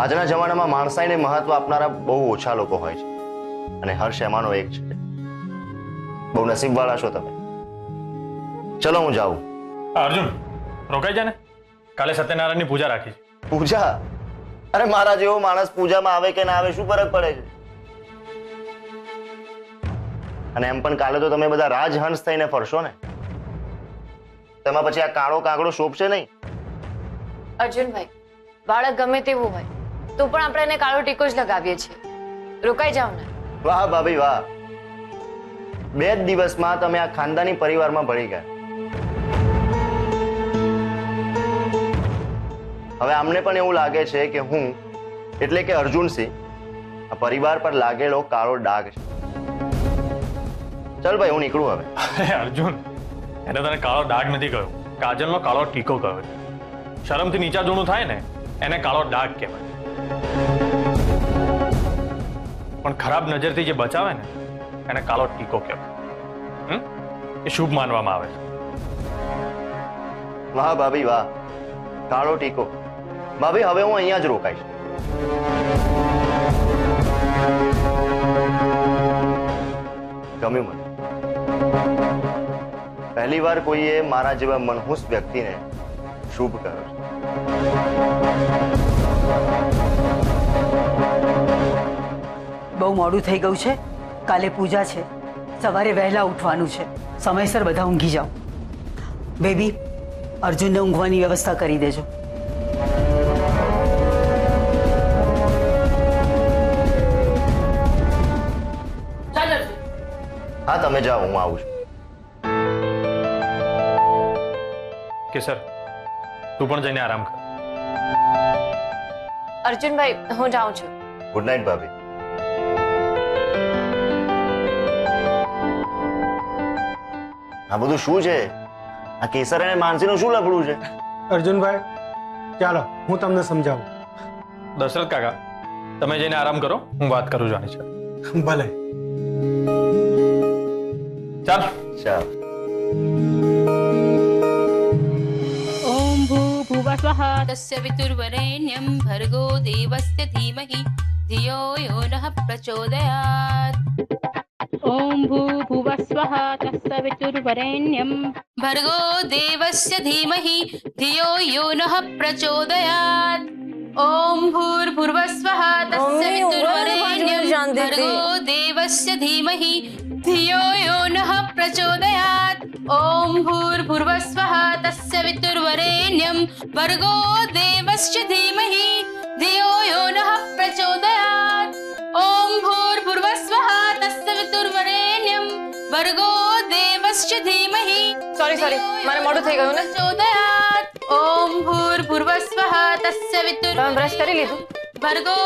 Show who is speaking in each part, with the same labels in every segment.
Speaker 1: આજના જમાનામાં માણસાઈને મહત્વ આપનારા બહુ ઓછા લોકો હોય છે અને હર્ષ એમાંનો એક છે. બહુ નસીબવાળા છો તમે. ચલો હું જાઉં.
Speaker 2: અર્જુન રોકાઈ જા ને, કાલે સત્યનારાયણની પૂજા રાખી છે.
Speaker 1: પૂજા? અરે મારા જેવો માણસ પૂજામાં આવે કે ના આવે શું ફરક પડે છે? અને એમ પણ કાલે તો તમે બધા રાજહંસ થઈને ફરશો ને, તેમાં પછી આ કાળો કાગડો શોભશે નહીં.
Speaker 3: અર્જુનભાઈ, બાળક ગમે તેવું હોય તો પણ આપણે એને કાળો ટીકો જ લગાવીએ છીએ. રોકાઈ જાવ ને.
Speaker 1: વાહ ભાભી વાહ, 2 જ દિવસમાં તમે આ ખાનદાની પરિવારમાં ભળી ગયા. હવે અમને પણ એવું લાગે છે કે હું એટલે કે અર્જુનસિંહ આ પરિવાર પર લાગેલો કાળો ડાઘ છે. ચાલ ભાઈ હું નીકળું હવે.
Speaker 2: અરે અર્જુન, એને તને કાળો ડાઘ નથી કહ્યો, કાજલનો કાળો ટીકો કહ્યો છે. શરમથી નીચા જૂનું થાય ને એને કાળો ડાઘ કહેવાય. પણ ખરાબ નજરથી જે બચાવે ને એને કાળો ટીકો કહેવાય. એ શુભ માનવામાં આવે છે.
Speaker 1: વાહ ભાભી વાહ, કાળો ટીકો. ભાભી હવે હું અહીંયા જ રોકાઈશ. ગમ્યું મને. પહેલી વાર કોઈએ મારા જેવા મનહૂસ વ્યક્તિને શુભ કર્યો છે.
Speaker 4: બહુ મોડું થઈ ગયું છે. કાલે પૂજા છે, સવારે વહેલા ઉઠવાનું છે. સમયસર બધા ઊંઘી જાઓ. બેબી, અર્જુનને ઊંઘવાની વ્યવસ્થા કરી દેજો.
Speaker 1: હા તમે જાઓ, હું આવું છું.
Speaker 2: કેસર, તું પણ જઈને આરામ કર.
Speaker 3: અર્જુનભાઈ, હું જાઉં છું.
Speaker 1: ગુડ નાઇટ ભાભી. આ બધું શું છે? આ કેસર અને માનસીનું શું લફડું છે?
Speaker 5: અર્જુનભાઈ ચાલો હું તમને સમજાવું.
Speaker 2: દશરથ કાકા, તમે જઈને આરામ કરો, હું વાત કરું જાણી છે.
Speaker 5: ભલે.
Speaker 2: ચાલ
Speaker 1: ચાલ.
Speaker 6: ॐ भूभुवस्वः तस्य वितुर्वरेण्यं भर्गो देवस्य धीमहि धियो यो नः प्रचोदयात् ॐ भूभुवस्वः तस्य वितुर्वरेण्यं भर्गो देवस्य धीमहि धियो यो नः प्रचोदयात् ॐ भूर्भुवस्वः तस्य वितुर्वरेण्यं भर्गो देवस्य धीमहि धियो यो नः प्रचोदयात् ॐ भूर्भुवस्वः तस्य वितुर्वरेण्यं भर्गो देवस्य धीमहि धियो यो नः प्रचोदयात् ॐ भूर्भुवस्वः तस्य वितुर्वरेण्यं भर्गो देवस्य धीमहि
Speaker 3: સોરી મારે મોડું થઈ ગયું ને.
Speaker 6: प्रचोदयात् ॐ भूर्भुवस्वः तस्य
Speaker 3: તમે બ્રશ કરી લીધું?
Speaker 6: भर्गो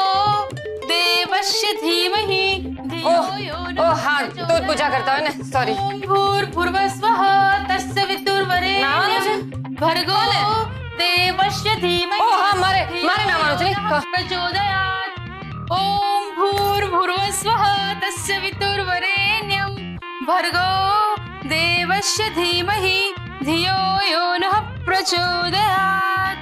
Speaker 6: देवस्य धीमहि धियो यो नः
Speaker 3: ઓહ હા, તું જ પૂજા કરતા હોય ને. સોરી.
Speaker 6: ॐ भूर्भुवस्वः तस्य वितुर्वरेण्यं भर्गो देवस्य धीमहि
Speaker 3: ઓહ હા, મારે નાવાનું છે ને.
Speaker 6: प्रचोदयात् ॐ भूर्भुवस्वः तस्य वितुर्वरेण्यं भर्गो देवस्य धीमहि धियो यो नः प्रचोदयात्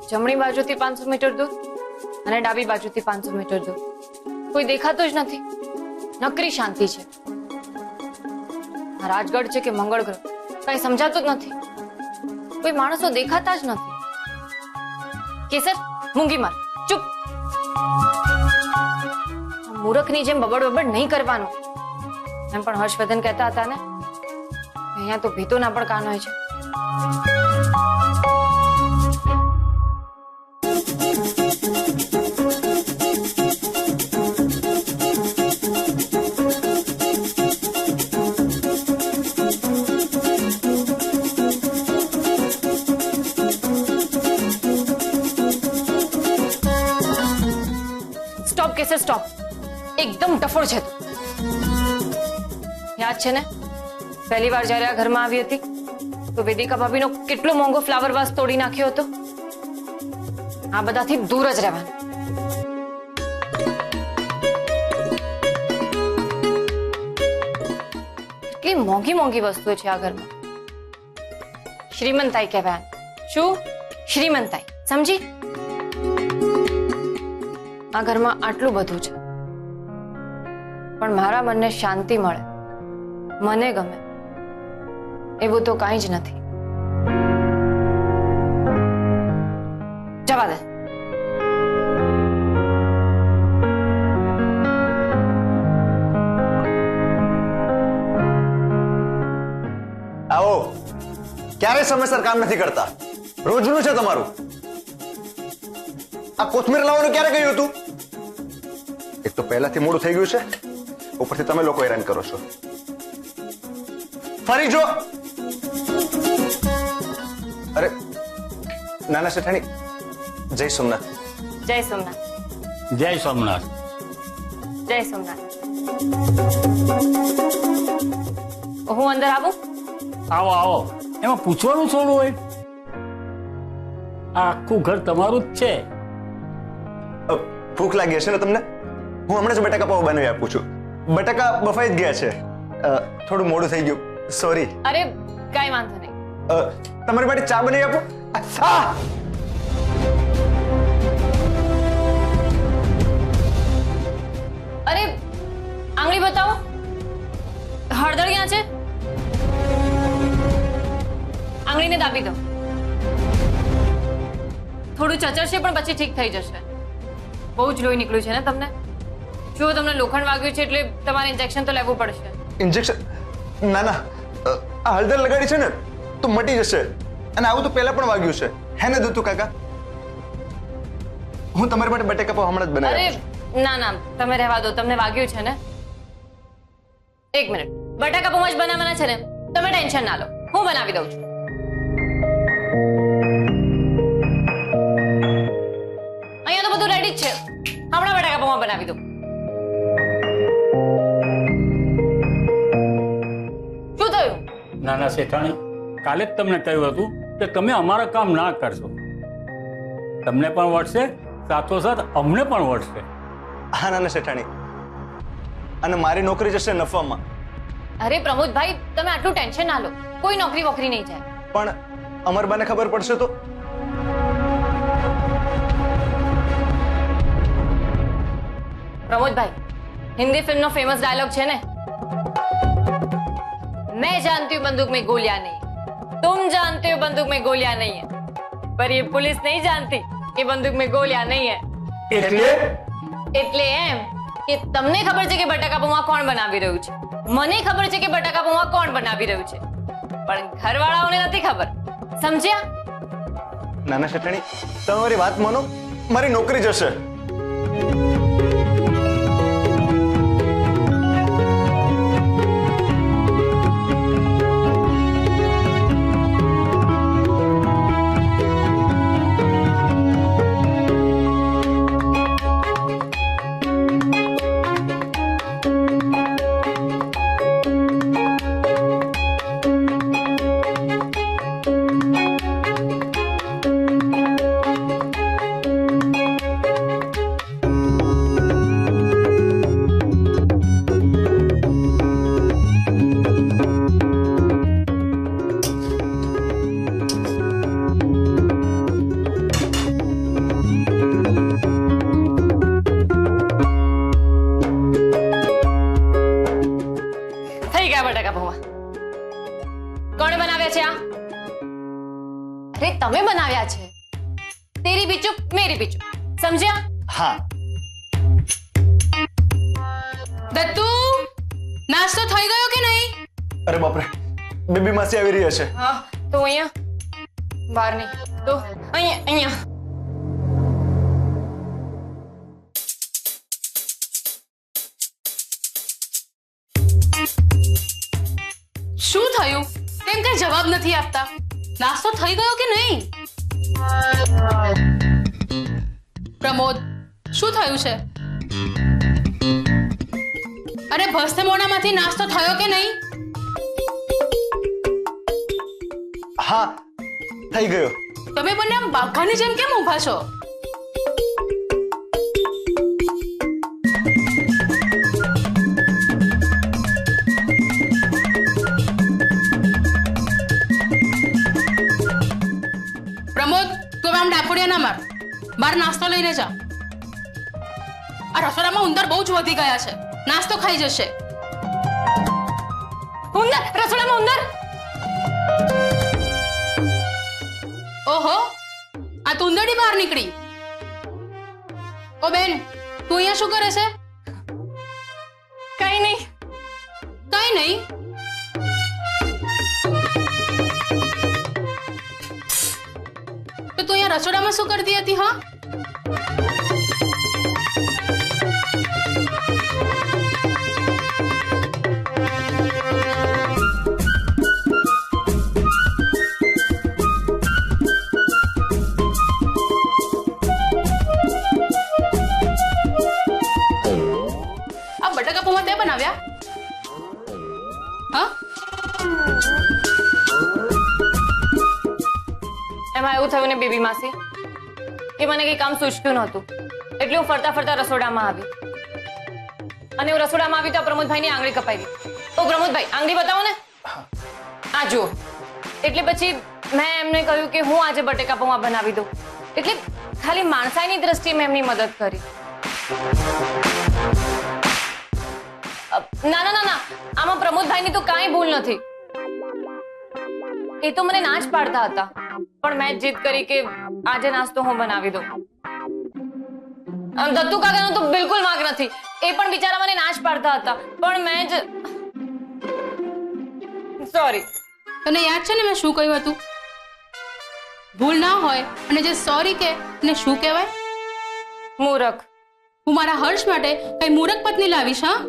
Speaker 3: જમણી બાજુથી 500 મીટર દૂર અને ડાબી બાજુથી 500 મીટર દૂર કોઈ દેખાતું જ નથી. નકરી શાંતિ છે. આ રાજગઢ છે કે મંગળ ગ્રહ કઈ સમજાતું જ નથી. કોઈ માણસો દેખાતા જ નથી. કેસર, મૂંગી માર, ચૂપ. મૂર્ખની જેમ બબડ બબડ નહીં કરવાનું. એમ પણ હર્ષવર્ધન કહેતા હતા ને, અહીંયા તો ભીતોના પણ કાન હોય છે. સ્ટોપ કેસર, સ્ટોપ. એકદમ ડફોળ છે તું. યાદ છે ને પહેલી વાર જ્યારે આ ઘરમાં આવી હતી તો વેદિકા ભાભીનો કેટલો મોંઘો ફ્લાવર વાસ તોડી નાખ્યો હતો. આ બધાથી દૂર જ રહેવાનું. કેટલી મોંઘી મોંઘી વસ્તુઓ છે આ ઘરમાં. શ્રીમંતાઈ કહેવાય. શું? શ્રીમંતાઈ. સમજી? આ ઘરમાં આટલું બધું છે, પણ મારા મનને શાંતિ મળે, મને ગમે એવું તો કાંઈ જ નથી. જવા દે.
Speaker 1: આવો. ક્યારે સમયસર કામ નથી કરતા? રોજનું છે તમારું. આ કોથમીર લાવવાનું ક્યારે કહ્યું હતું? એક તો પહેલાથી મોડું થઈ ગયું છે, ઉપરથી તમે લોકો હેરાન કરો છો. ફરી જો. અરે નાના શેઠાણી, જય સોમનાથ.
Speaker 3: જય સોમનાથ.
Speaker 7: જય સોમનાથ.
Speaker 3: જય સોમનાથ. હું અંદર આવું?
Speaker 7: આવો આવો. એમાં પૂછવાનું થોડું હોય? આ આખું ઘર તમારું જ છે.
Speaker 1: ભૂખ લાગી હશે ને તમને? હું હમણાં જ બટાકા પાવ બનાવી આપું છું. બટાકા બફાઈ જ ગયા છે. થોડું મોડું થઈ ગયું, સોરી.
Speaker 3: અરે કઈ વાંધો નહીં.
Speaker 1: તમારી માટે ચા બનાવી આપું? ચા.
Speaker 3: અરે આંગળી બતાવો. હળદર ક્યાં છે? આંગળીને દાબી દો. થોડું ચચરશે પણ પછી ઠીક થઈ જશે. બહુ જ લોહી નીકળ્યું છે ને તમને? જો તમને લોખંડ વાગ્યું છે એટલે તમારે ઇન્જેક્શન તો લેવું પડશે.
Speaker 1: ઇન્જેક્શન? ના ના, આ હળદર લગાડી છે ને તો મટી જશે. અને આવું તો પહેલા પણ વાગ્યું છે, હે ને દૂતુ કાકા? હું તમારી માટે બટેકા પાવ હમણાં જ બનાવી
Speaker 3: અરે
Speaker 1: આપું છું.
Speaker 3: ના ના, તમે રહેવા દો. તમને વાગ્યું છે ને? એક મિનિટ. બટાકા પૌવા જ બનાવવાના છે ને? તમે ટેન્શન ના લો, હું બનાવી દઉં છું. અહીંયા તો બધું રેડી જ છે. હમણાં બટાકા પૌવા બનાવી દઉં. શું થયું?
Speaker 7: નાના શેઠાણી, કાલે જ તમને કહ્યું હતું કે તમે અમારા કામ ના કરશો. તમને પણ વળશે, સાથોસાથ અમને પણ વળશે.
Speaker 1: હા નાના શેઠાણી, અને મારી નોકરી જશે નફામાં.
Speaker 3: અરે પ્રમોદભાઈ, તમે આટલું ટેન્શન ના લો. કોઈ નોકરી વોકરી નહીં જાય.
Speaker 1: પણ અમરબાને ખબર પડશે તો?
Speaker 3: प्रमोद भाई, हिंदी फिल्म नो फेमस डायलॉग है ने, मैं जानती हूँ बंदूक में गोलियां नहीं, तुम जानते हो बंदूक में गोलियां नहीं है, पर ये पुलिस नहीं जानती कि बंदूक में गोलियां नहीं है. એટલે એમ કે તમને ખબર છે કે બટાકા પૌવા કોણ બનાવી રહ્યું છે, મને ખબર છે કે બટાકા પૌવા કોણ બનાવી રહ્યું છે, પણ ઘરવાળાઓને નથી ખબર. સમજ્યા?
Speaker 1: નાના શેઠાણી, તમે મારી વાત માનો, મારી નોકરી જશે.
Speaker 3: કોણે બનાવ્યા છે આ? અરે તમે બનાવ્યા છે. તેરી ભી ચૂપ, મેરી ભી ચૂપ. સમજ્યા?
Speaker 1: હા.
Speaker 6: દત્તુ, નાસ્તો થઈ ગયો કે નહીં?
Speaker 1: અરે બાપરે, બેબી માસી આવી રહી છે.
Speaker 3: હા, તો અહીંયા બહાર નહીં તો અહીંયા.
Speaker 6: શું થયું? કેમ કઈ જવાબ નથી આપતા? નાસ્તો થઈ ગયો કે નહીં? પ્રમોદ, શું થયું છે? અરે ભસ્તે મોઢામાંથી નાસ્તો થયો કે નહીં?
Speaker 1: હા, થઈ ગયો.
Speaker 6: તમે બંને આમ બાઘાની જેમ કેમ ઊભા છો? આમ ડાકોડિયા ના માર, બહાર નાસ્તો લઈને જા. આ રસોડામાં ઉંદર બહુ જ વધી ગયા છે, નાસ્તો ખાઈ જશે.
Speaker 3: ઉંદર, રસોડામાં ઉંદર.
Speaker 6: ઓહો, આ તો ઉંદરડી બહાર નીકળી. ઓ બેન, તું અહીંયા શું કરે છે?
Speaker 3: કઈ નહીં.
Speaker 6: કઈ નહીં. તો તું અહીંયા રસોડામાં શું કરતી હતી? હા, આ બટાકા પૌવા તે બનાવ્યા? હા,
Speaker 3: એમાં એવું થયું ને બેબી માસી કે મને કઈ કામ સૂચતું નહોતું, એટલે હું ફરતા ફરતા રસોડામાં આવી. અને હું રસોડામાં આવી તો આ પ્રમોદભાઈની આંગળી કપાઈ ગઈ. ઓ પ્રમોદભાઈ, આંગળી બતાવો ને. આ જુઓ. એટલે પછી મેં એમને કહ્યું કે હું આજે બટેકા પૌવા બનાવી દઉં. એટલે ખાલી માણસાઈની દ્રષ્ટિએ મેં એમની મદદ કરી. ના ના ના ના, આમાં પ્રમોદભાઈની તો કાંઈ ભૂલ નથી. એ તો મને ના જ પાડતા હતા, પણ મેં જીદ કરી કે આજે નાસ્તો હું બનાવી દઉં. દત્તુ કાકાનો તો બિલકુલ વાંક નથી. એ પણ બિચારા મને ના જ પાડતા હતા, પણ મેં જ સોરી.
Speaker 6: તને યાદ છે ને મેં શું કહ્યું હતું? ભૂલ ના હોય અને જે સોરી કે એને શું કહેવાય?
Speaker 3: મૂરખ.
Speaker 6: હું મારા હર્ષ માટે કઈ મૂરખ પત્ની લાવીશ? હા,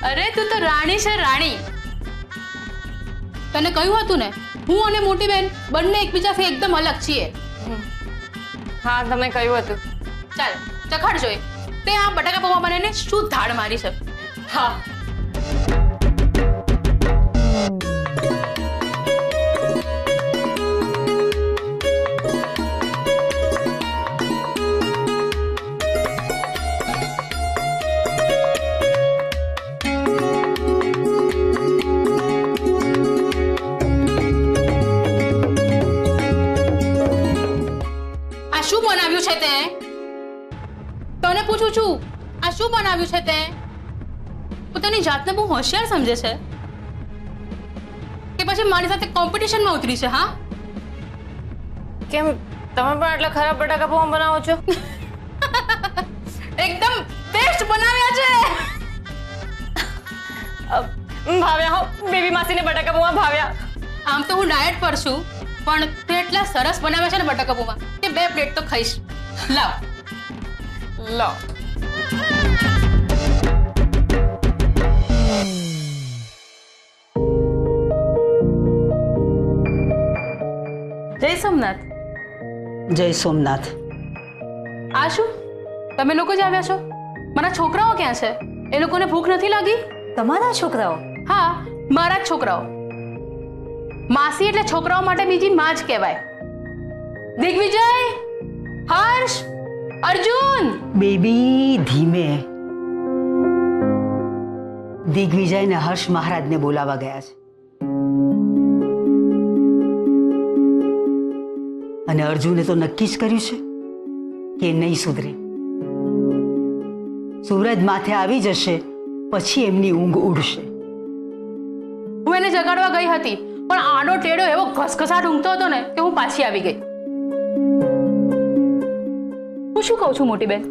Speaker 6: અરે તું તો રાણી છે, રાણી. તને કહ્યું હતું ને, હું અને મોટી બેન બંને એકબીજાથી એકદમ અલગ છીએ.
Speaker 3: હા, તમે કહ્યું હતું.
Speaker 6: ચાલ ચખાડ જોઈ તે આ બટાકા પૌવા બનાવીને શું ધાડ મારી છે.
Speaker 3: હા.
Speaker 6: શું બનાવ્યું છે તે? તને પૂછું છું, આ શું બનાવ્યું છે તે? પોતાની જાતને બહુ હોશિયાર સમજે છે કે પછી મારી સાથે કોમ્પિટિશનમાં ઉતરી છે? હા,
Speaker 3: કેમ તમે પણ આટલા ખરાબ બટાકા પૌવા બનાવો છો?
Speaker 6: એકદમ બેસ્ટ બનાવ્યા છે.
Speaker 3: ભાવ્યા હો, બેબી માસીને બટાકા પૌવા ભાવ્યા.
Speaker 6: આમ તો હું ડાયટ પર છું, પણ તે એટલા સરસ બનાવ્યા છે ને બટાકા પૌવા કે 2 પ્લેટ તો ખાઈશ. લાવ
Speaker 3: લો. જય સોમનાથ.
Speaker 4: જય સોમનાથ.
Speaker 6: આ શું, તમે લોકો જ આવ્યા છો? મારા છોકરાઓ ક્યાં છે? એ લોકોને ભૂખ નથી લાગી?
Speaker 4: તમારા છોકરાઓ?
Speaker 6: હા, મારા જ છોકરાઓ. માસી એટલે છોકરાઓ માટે બીજી માં જ કહેવાય. દિગ્વિજય, હર્ષ, અર્જુન.
Speaker 4: બેબી ધીમે. દિગ્વિજય ને હર્ષ મહારાજને બોલાવા ગયા છે, અને અર્જુને તો નક્કી જ કર્યું છે કે નહીં સુધરે. સૂરજ માથે આવી જશે પછી એમની ઊંઘ ઉડશે.
Speaker 6: હું એને જગાડવા ગઈ હતી, પણ આડો ટેડો એવો ઘસઘસાટ ઊંઘતો હતો ને કે હું પાછી આવી ગઈ. હું શું કહું છું મોટી બેન,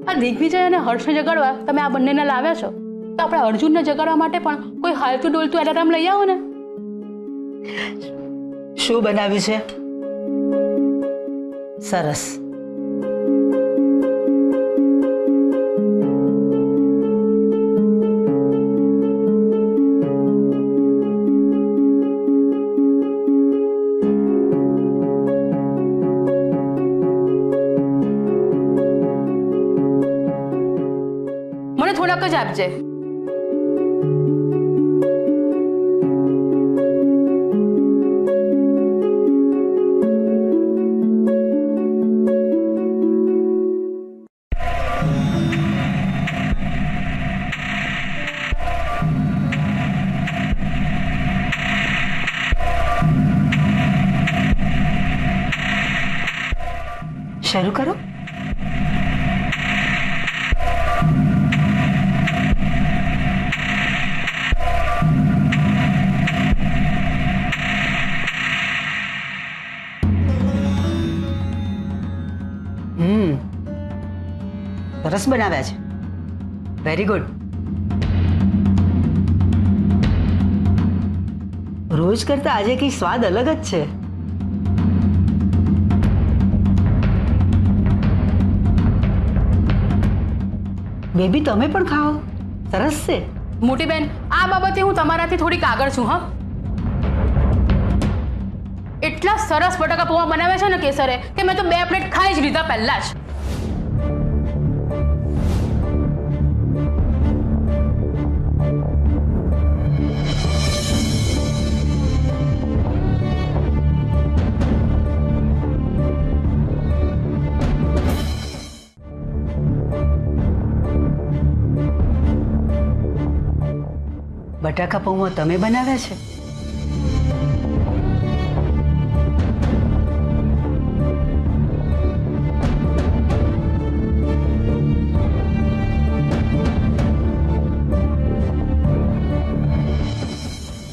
Speaker 6: આ દિગ્વિજય અને હર્ષને જગાડવા તમે આ બંનેને લાવ્યા છો, તો આપણે અર્જુનને જગાડવા માટે પણ કોઈ હાલતું ડોલતું એલાર્મ લઈ આવો ને.
Speaker 4: શું બનાવ્યું છે? સરસ.
Speaker 6: મને થોડાક જ આપજે.
Speaker 4: શરૂ કરો. સરસ બનાવ્યા છે. Very good. રોજ કરતા આજે કઈ સ્વાદ અલગ જ છે. બેબી તમે પણ ખાઓ, સરસ છે.
Speaker 6: મોટી બેન, આ બાબતે હું તમારાથી થોડીક આગળ છું. હા, એટલા સરસ બટાકા પૌવા બનાવ્યા છે ને કેસરે કે મેં તો 2 પ્લેટ ખાઈ જ લીધા પહેલા જ.
Speaker 4: બટાકા પૌવા તમે બનાવ્યા છે?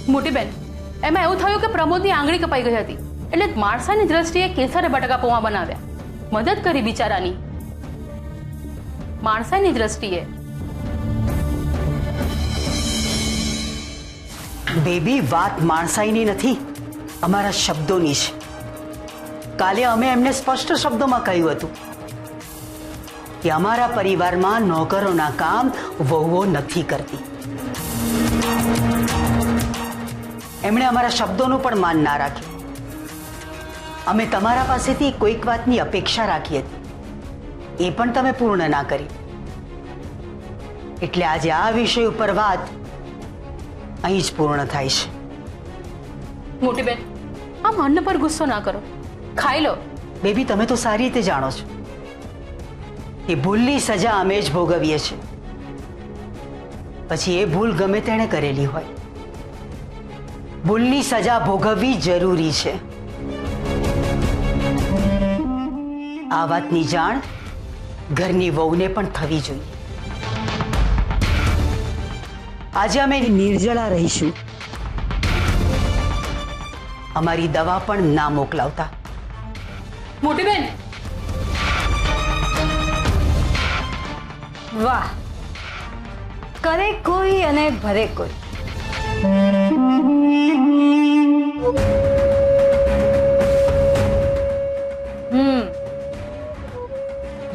Speaker 6: મોટી બેન, એમાં એવું થયું કે પ્રમોદની આંગળી કપાઈ ગઈ હતી, એટલે માણસાની દ્રષ્ટિએ કેસરે બટાકા પૌવા બનાવ્યા. મદદ કરી બિચારાની. માણસાની દ્રષ્ટિએ.
Speaker 4: બેબી, વાત માણસાઈની નથી, અમારા શબ્દોની છે. કાલે અમે એમને સ્પષ્ટ શબ્દોમાં કહ્યું હતું કે અમારા પરિવારમાં નોકરોના કામ વહુઓ નથી કરતી. એમણે અમારા શબ્દોનું પણ માન ના રાખ્યું. અમે તમારા પાસેથી કોઈક વાતની અપેક્ષા રાખી હતી, એ પણ તમે પૂર્ણ ના કરી. એટલે આજે આ વિષય ઉપર વાત અહીં જ પૂર્ણ થાય છે.
Speaker 6: મોટી બેન, આમ અન્ન પર ગુસ્સો ના કરો, ખાઈ લો.
Speaker 4: બેબી, તમે તો સારી રીતે જાણો છો કે ભૂલની સજા અમે જ ભોગવીએ છીએ. પછી એ ભૂલ ગમે તેણે કરેલી હોય, ભૂલની સજા ભોગવવી જરૂરી છે. આ વાતની જાણ ઘરની વહુને પણ થવી જોઈએ. આજે અમે નિર્જળા રહીશું. અમારી દવા પણ ના મોકલાવતા.
Speaker 6: મોટી બેન,
Speaker 3: વાહ, કરે કોઈ અને ભરે કોઈ.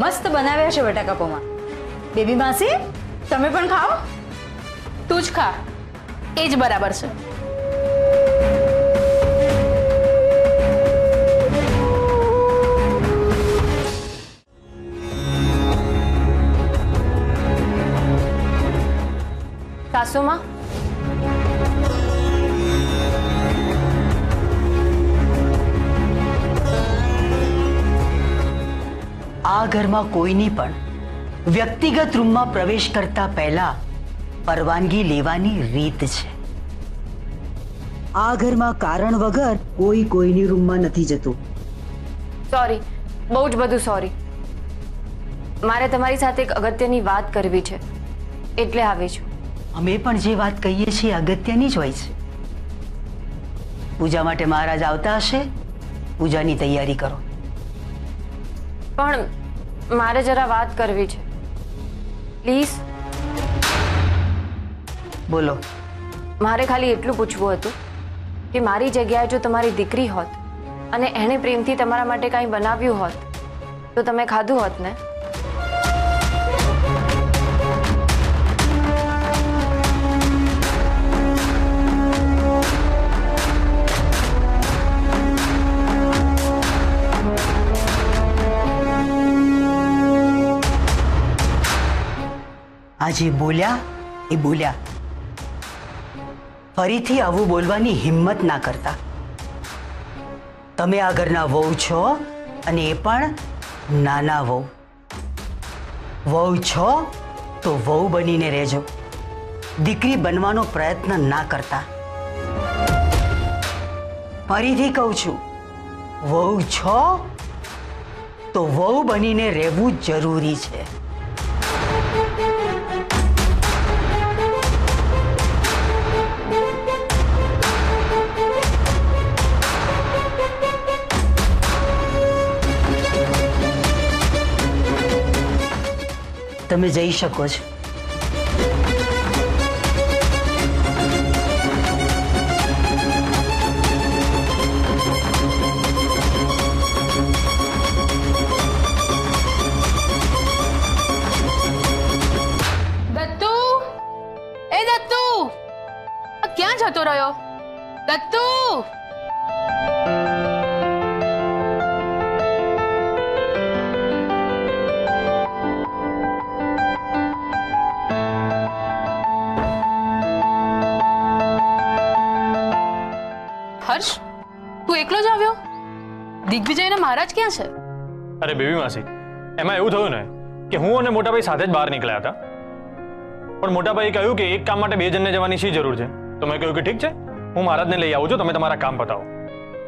Speaker 3: મસ્ત બનાવ્યા છે બટાકા પૌવા. બેબી માસી, તમે પણ ખાઓ.
Speaker 6: તું જ ખા, એ જ બરાબર છે.
Speaker 3: સાસુમાં,
Speaker 4: આ ઘરમાં કોઈની પણ વ્યક્તિગત રૂમમાં પ્રવેશ કરતા પહેલા પરવાનગી લેવાની રીત છે. આ ઘરમાં કારણ વગર કોઈ કોઈની રૂમમાં નથી જતું.
Speaker 3: સોરી, બહુ જ બધું સોરી. મારે તમારી સાથે એક અગત્યની વાત કરવી છે, એટલે આવી છું.
Speaker 4: અમે પણ જે વાત કહીએ છીએ અગત્યની જ હોય છે. પૂજા માટે મહારાજ આવતા હશે, પૂજાની તૈયારી કરો.
Speaker 3: પણ મારે જરા વાત કરવી છે, પ્લીઝ.
Speaker 4: બોલો.
Speaker 3: મારે ખાલી એટલું પૂછવું હતું કે મારી જગ્યાએ જો તમારી દીકરી હોત અને એણે પ્રેમથી તમારા માટે કંઈ બનાવ્યું હોત તો તમે ખાધું હોત ને?
Speaker 4: આજે બોલ્યા એ બોલ્યા. ફરીથી આવું બોલવાની હિંમત ના કરતા. તમે આ ઘરના વહુ છો અને એ પણ નાના વહુ. વહુ છો તો વહુ બનીને રહેજો, દીકરી બનવાનો પ્રયત્ન ના કરતા. ફરીથી કહું છું, વહુ છો તો વહુ બનીને રહેવું જરૂરી છે. તમે જઈ શકો છો.
Speaker 6: દત્તુ, એ દત્તુ, આ ક્યાં જતો રહ્યો? દત્તુ, હર્ષ, તું એકલો જ આવ્યો? દિગ્વિજય અને મહારાજ ક્યાં છે?
Speaker 2: અરે બેબી માસી, એમાં એવું થયું ને કે હું અને મોટાભાઈ સાથે જ બહાર નીકળ્યા હતા, પણ મોટાભાઈએ કહ્યું કે એક કામ માટે બે જણને જવાની શી જરૂર છે? તો મેં કહ્યું કે ઠીક છે, હું મહારાજને લઈ આવું છું, તમે તમારા કામ પતાવો.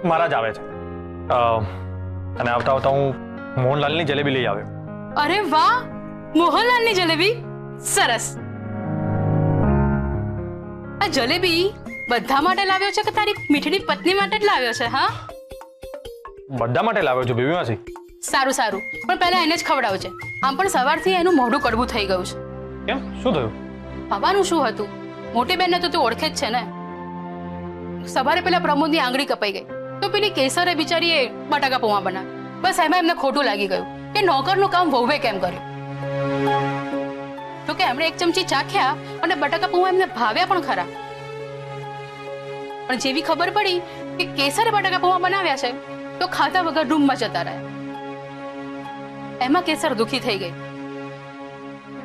Speaker 2: મહારાજ આવે છે અને આવતા આવતા હું મોહનલાલની જલેબી લઈ આવ્યો.
Speaker 6: અરે વાહ, મોહનલાલની જલેબી, સરસ. આ જલેબી બધા માટે લાવ્યો છે કે તારી મીઠડી પત્ની માટે જ લાવ્યો છે? હા,
Speaker 2: બધા માટે લાવ્યો છું બેબી માસી.
Speaker 6: સારું સારું, પણ પહેલા એને જ ખવડાવજે. આમ પણ સવારથી એનું મોઢું કડવું થઈ ગયું છે.
Speaker 2: કેમ, શું થયું?
Speaker 6: બાબાનું શું હતું? મોટી બેનને તો તું ઓળખે જ છે ને. સવારે પેલા પ્રમોદની આંગળી કપાઈ ગઈ તો પેલી કેસરે બિચારીએ બટાકા પૌવા બનાવ્યા. બસ એમાં એમને ખોટું લાગી ગયું કે નોકરનું કામ વહુએ કેમ કર્યું. તો કે એમણે એક ચમચી ચાખ્યા અને બટાકા પૌવા એમને ભાવ્યા પણ ખરા, પણ જેવી ખબર પડી કે કેસરે બટાકા પૌવા બનાવ્યા છે તો ખાધા વગર રૂમમાં જતા રહ્યા. એમાં કેસર દુખી થઈ ગઈ.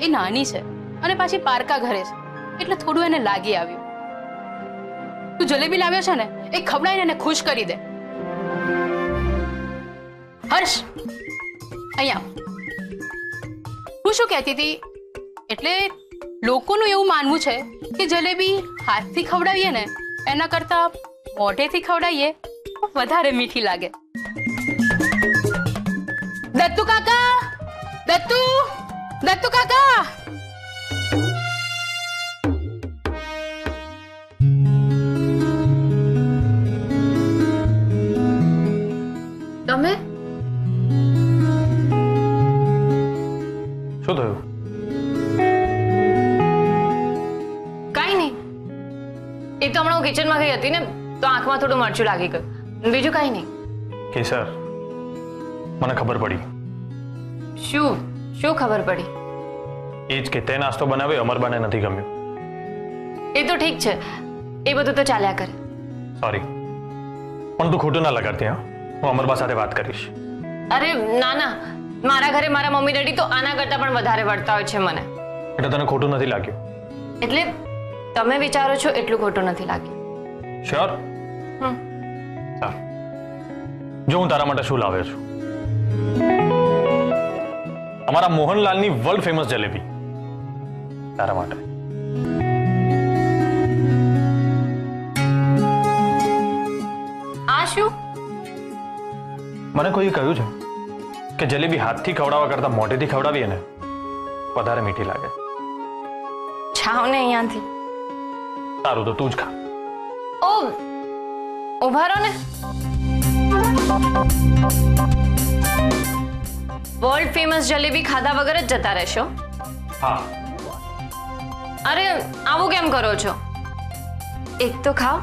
Speaker 6: એ નાની છે અને પાછી પારકા ઘરે છે એટલે થોડું એને લાગી આવ્યું. તું જલેબી લાવ્યો છે ને, એ ખવડાવીને એને ખુશ કરી દે. હર્ષ, અહીંયા હું શું કહેતી હતી, એટલે લોકોનું એવું માનવું છે કે જલેબી હાથથી ખવડાવીએ ને એના કરતા મોઢેથી ખવડાવીએ તો વધારે મીઠી લાગે. દત્તુ કાકા, દત્તુ, દત્તુ કાકા,
Speaker 3: તમે
Speaker 2: શું થયું?
Speaker 3: કાંઈ નહીં, એ તો હમણાં હું કિચનમાં ગઈ હતી ને તો આંખમાં થોડું મરચું લાગી ગયું, બીજું કાંઈ નહીં.
Speaker 2: કેસર, મને ખબર પડી.
Speaker 3: શું શું ખબર પડી?
Speaker 2: એ જ કે તે નાસ્તો બનાવ્યો અમરબાને નથી ગમ્યું.
Speaker 3: એ તો ઠીક છે, એ બધું તો ચાલ્યા કરે.
Speaker 2: સોરી, પણ તું ખોટું ના લગાડતી. હા, હું અમરબા સાથે વાત કરીશ.
Speaker 3: અરે ના ના, મારા ઘરે મારા મમ્મી ડેડી તો આના કરતા પણ વધારે વળતા હોય છે મને.
Speaker 2: એટલે તને ખોટું નથી લાગ્યું?
Speaker 3: એટલે તમે વિચારો છો એટલું ખોટું નથી લાગ્યું.
Speaker 2: શ્યોર? સારું, જો હું તારા માટે શું લાવ્યો છું. અમારા મોહનલાલની વર્લ્ડ ફેમસ જલેબી તારા માટે.
Speaker 3: આ શું?
Speaker 2: મને કોઈએ કહ્યું છે કે જલેબી હાથથી ખવડાવવા કરતા મોઢેથી ખવડાવીએ ને વધારે મીઠી લાગે.
Speaker 3: છાવ ને અહીંયાથી.
Speaker 2: સારું, તો તું જ ખા.
Speaker 3: ઓ ઉભા રહો ને. વર્લ્ડ ફેમસ જલેબી ખાધા વગર જ જતા રહેશો?
Speaker 2: હા.
Speaker 3: અરે આવું કેમ કરો છો? એક તો ખાઓ,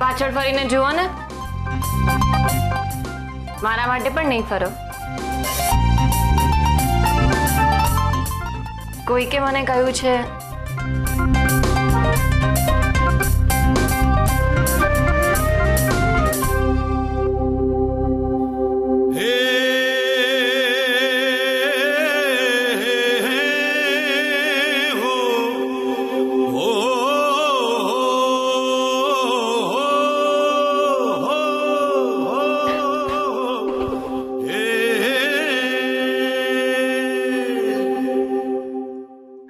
Speaker 3: પાછળ ફરીને જુઓ ને. મારા માટે પણ નહીં ફરો. કોઈકે મને કહ્યું છે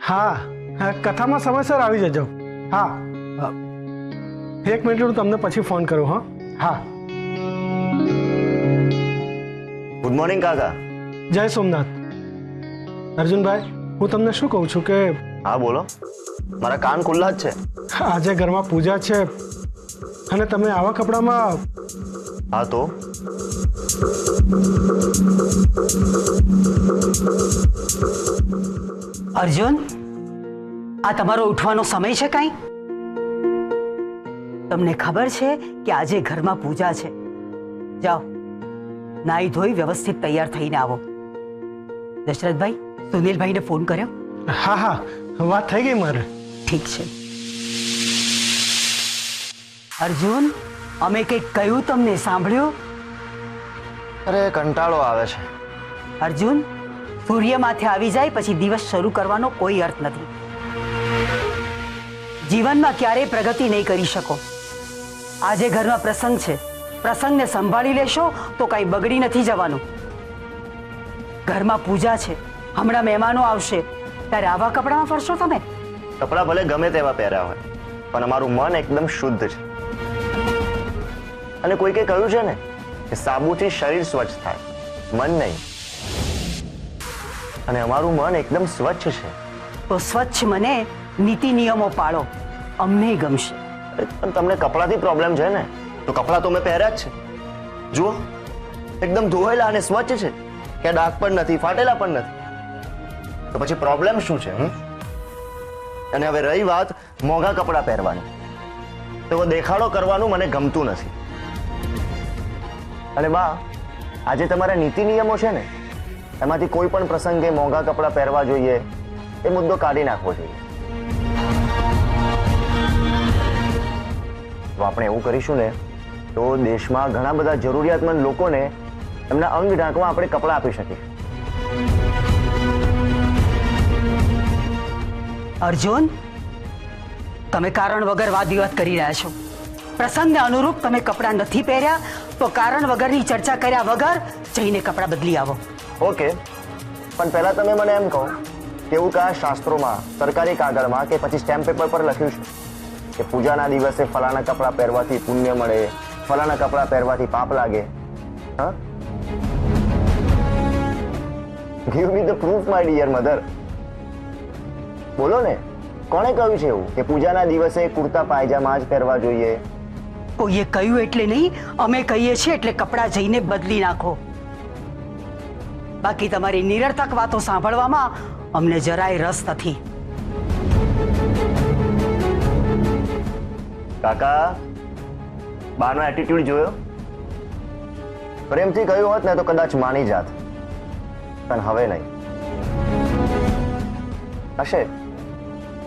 Speaker 5: હા, કથામાં સમયસર આવી જજો. હા, 1 મિનિટ, હું તમને પછી ફોન કરું. હા હા.
Speaker 1: ગુડ મોર્નિંગ કાકા.
Speaker 5: જય સોમનાથ. અર્જુનભાઈ, હું તમને શું કહું છું કે
Speaker 1: હા બોલો. મારા કાન ખુલ્લા જ છે.
Speaker 5: આજે ઘરમાં પૂજા છે અને તમે આવા કપડામાં
Speaker 1: હા તો
Speaker 4: અર્જુન, આ તમારો ઉઠવાનો સમય છે કાંઈ? તમને ખબર છે કે આજે ઘરમાં પૂજા છે. જાઓ, નાઈ ધોઈ વ્યવસ્થિત તૈયાર થઈને આવો. દશરથભાઈ, સુનિલભાઈને ફોન કર્યો?
Speaker 5: હા હા, વાત થઈ ગઈ મારે.
Speaker 4: ઠીક છે. અર્જુન, અમે કંઈક કહ્યું તમને સાંભળ્યું?
Speaker 1: અરે કંટાળો આવે છે.
Speaker 4: અર્જુન, સૂર્ય માથે આવી જાય પછી દિવસ શરૂ કરવાનો કોઈ અર્થ નથી. જીવનમાં ક્યારેય પ્રગતિ નહીં કરી શકો. આજે ઘરમાં પ્રસંગ છે, પ્રસંગને સંભાળી લેશો તો કાંઈ બગડી નથી જવાનું. ઘરમાં પૂજા છે, હમણાં મહેમાનો આવશે, ત્યારે આવા કપડામાં ફરશો તમે?
Speaker 1: કપડાં ભલે ગમે તેવા પહેર્યા હોય, પણ અમારું મન એકદમ શુદ્ધ છે. અને કોઈકે કહ્યું છે ને કે સાબુથી શરીર સ્વચ્છ થાય, મન નહીં. અને અમારું મન એકદમ સ્વચ્છ છે.
Speaker 4: તો સ્વચ્છ મને નીતિ નિયમો પાળો, અમને ગમશે.
Speaker 1: પણ તમને કપડાથી પ્રોબ્લેમ છે ને, તો કપડાં તો મેં પહેર્યા જ છે. જુઓ, એકદમ ધોયેલા અને સ્વચ્છ છે, કે ડાઘ પણ નથી, ફાટેલા પણ નથી. તો પછી પ્રોબ્લેમ શું છે? અને હવે રહી વાત મોંઘા કપડાં પહેરવાની, તો દેખાડો કરવાનું મને ગમતું નથી. અને બા, આજે તમારા નીતિ નિયમો છે ને, એમાંથી કોઈ પણ પ્રસંગે મોંઘા કપડાં પહેરવા જોઈએ એ મુદ્દો કાઢી નાખવો જોઈએ. તો આપણે એવું કરીશું ને, તો દેશમાં ઘણા બધા જરૂરિયાતમંદ લોકોને એમના અંગ ઢાંકવા આપણે કપડાં આપી શકીએ.
Speaker 4: અર્જુન, તમે કારણ વગર વાદ વિવાદ કરી રહ્યા છો. પ્રસંગને અનુરૂપ તમે કપડાં નથી પહેર્યા તો કારણ વગરની ચર્ચા કર્યા વગર જઈને કપડાં બદલી આવો.
Speaker 1: ઓકે, પણ પહેલા તમે મને એમ કહો કે એવું કયા શાસ્ત્રોમાં, સરકારી કાગળમાં કે પછી સ્ટેમ્પ પેપર પર લખ્યું છે કે પૂજાના દિવસે ફલાણા કપડાં પહેરવાથી પુણ્ય મળે, ફલાણા કપડાં પહેરવાથી પાપ લાગે? હા, give me the proof my dear mother. બોલો ને, કોણે કહ્યું છે એવું કે પૂજાના દિવસે કુર્તા પાયજામા જ પહેરવા જોઈએ?
Speaker 4: કોઈએ કહ્યું એટલે નહીં, અમે કહીએ છીએ એટલે કપડાં જઈને બદલી નાખો. બાકી તમારી નિરર્થક વાતો સાંભળવામાં અમને જરાય રસ નથી.
Speaker 1: કાકા, બાનો એટીટ્યુડ જોયો? પ્રેમથી કહ્યું હોત ને તો કદાચ માની જાત, પણ હવે નહીં. હશે,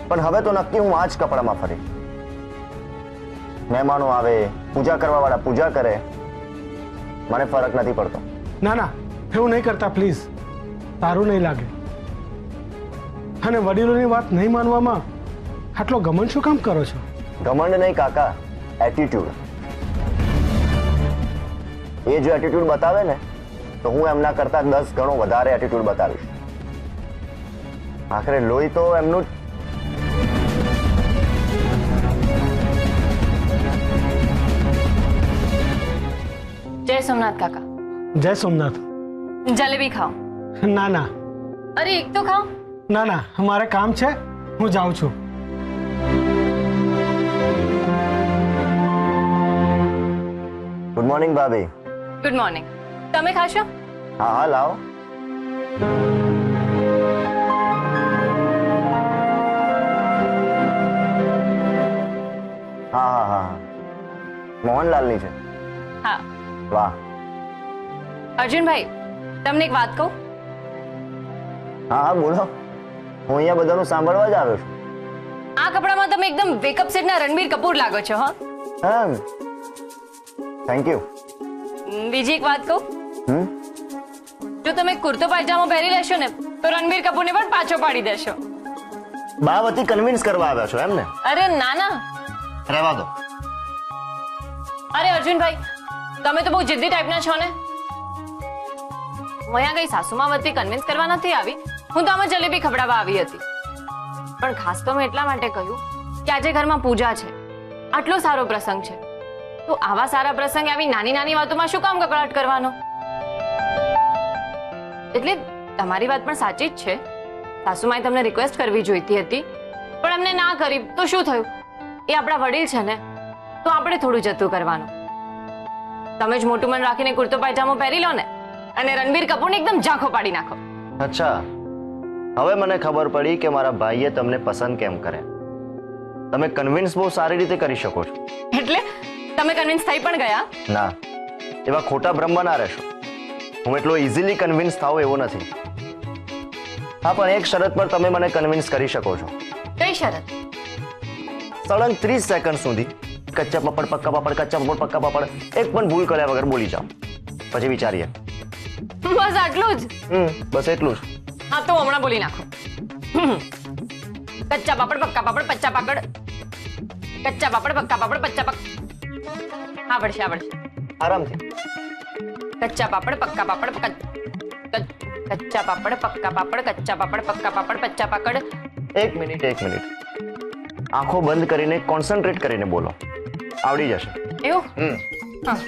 Speaker 1: પણ હવે તો નક્કી હું આ જ કપડામાં ફરીશ. મહેમાનો આવે, પૂજા કરવા વાળા પૂજા કરે, મને ફરક નથી પડતો.
Speaker 5: ના ના, એવું નહીં કરતા પ્લીઝ, સારું નહીં લાગે. અને વડીલોની વાત નહીં માનવામાં આટલો ઘમંડ શું કામ કરો છો?
Speaker 1: ઘમંડ નહીં કાકા, એટીટ્યુડ. એ જો એટીટ્યુડ બતાવે ને તો હું એમના કરતા 10 ગણો વધારે એટીટ્યુડ બતાવીશ. આખરે લોહી તો એમનું
Speaker 3: જય સોમનાથ કાકા.
Speaker 5: જય સોમનાથ.
Speaker 3: જલેબી ખાઓ.
Speaker 5: ના ના
Speaker 3: અરે એક તો ખાઓ.
Speaker 5: ના ના, મારે કામ છે, હું જાઉં છું.
Speaker 1: ગુડ મોર્નિંગ ભાભી.
Speaker 3: Good morning. તમે ખાશો?
Speaker 1: હા હા, લાવો. હા હા હા, મોહનલાલની છે.
Speaker 3: હા.
Speaker 1: વાહ.
Speaker 3: અર્જુનભાઈ, તમને એક વાત કહું?
Speaker 1: હા હા, બોલો. હું અહીંયા બધાનું સાંભળવા જ આવ્યો છું.
Speaker 3: આ કપડામાં તમે એકદમ વેકઅપ સેટના રણબીર કપૂર લાગો છો.
Speaker 1: હા, થેન્ક યુ.
Speaker 3: બીજી એક વાત કહું? જો તમે કુર્તો પાયજામો પહેરી લેશો ને તો રણબીર કપૂરને પણ પાછો પાડી દેશો.
Speaker 1: બા વતી કન્વિન્સ કરવા આવ્યા છો એમ ને?
Speaker 3: અરે ના ના,
Speaker 1: રહેવા દો.
Speaker 3: અરે અર્જુનભાઈ, તમે તો બહુ જિદ્દી ટાઈપના છો ને. હું અહીંયા કઈ સાસુમા વતી કન્વિન્સ કરવા નથી આવી, હું તો આમાં જલેબી ખવડાવવા આવી હતી. પણ ખાસ તો મેં એટલા માટે કહ્યું કે આજે ઘરમાં પૂજા છે, આટલો સારો પ્રસંગ છે, તો આવા સારા પ્રસંગે આવી નાની નાની વાતોમાં શું કામ કકળાટ કરવાનો? એટલે તમારી વાત પણ સાચી જ છે. સાસુમાએ તમને રિક્વેસ્ટ કરવી જોઈતી હતી, પણ એમને ના કરી તો શું થયું? એ આપણા વડીલ છે ને, તો આપણે થોડું જતું કરવાનું. તમે જ મોટું મન રાખીને કુર્તો પાયજામો પહેરી લો ને અને રણબીર કપૂરને એકદમ ઝાંખો પાડી નાખો.
Speaker 1: અચ્છા, હવે મને ખબર પડી કે મારા ભાઈએ તમને પસંદ કેમ કરે. તમે કન્વિન્સ બહુ સારી રીતે કરી શકો છો.
Speaker 3: એટલે તમે કન્વિન્સ થઈ પણ ગયા?
Speaker 1: ના, એવા ખોટા ભ્રમમાં ના રહેશો. હું એટલો ઇઝીલી કન્વિન્સ થાવ એવો નથી. હા, પણ એક શરત પર તમે મને કન્વિન્સ કરી શકો છો.
Speaker 3: કઈ શરત?
Speaker 1: સળંગ 30 સેકન્ડ સુધી કચ્ચા પાપડ પક્કા પાપડ, કચ્ચા પાપડ પક્કા પાપડ એક પણ ભૂલ કર્યા વગર બોલી જાઓ. પછી વિચારીએ.
Speaker 3: બસ આટલું જ?
Speaker 1: બસ એટલું જ.
Speaker 3: હા, તો હમણાં બોલી નાખો. કચ્ચા પાપડ પક્કા પાપડ પચ્ચા પાકડ, કચ્ચા પાપડ પક્કા પાપડ પચ્ચા પક. આવડશે આવડશે.
Speaker 1: આરામથી.
Speaker 3: કચ્ચા પાપડ પક્કા પાપડ કચ્ચા પાપડ પક્કા પાપડ, કચ્ચા પાપડ પક્કા પાપડ પચ્ચા પાકડ.
Speaker 1: એક મિનિટ. આંખો બંધ કરીને કોન્સન્ટ્રેટ કરીને બોલો, આવડી જશે.
Speaker 3: એવું? હા.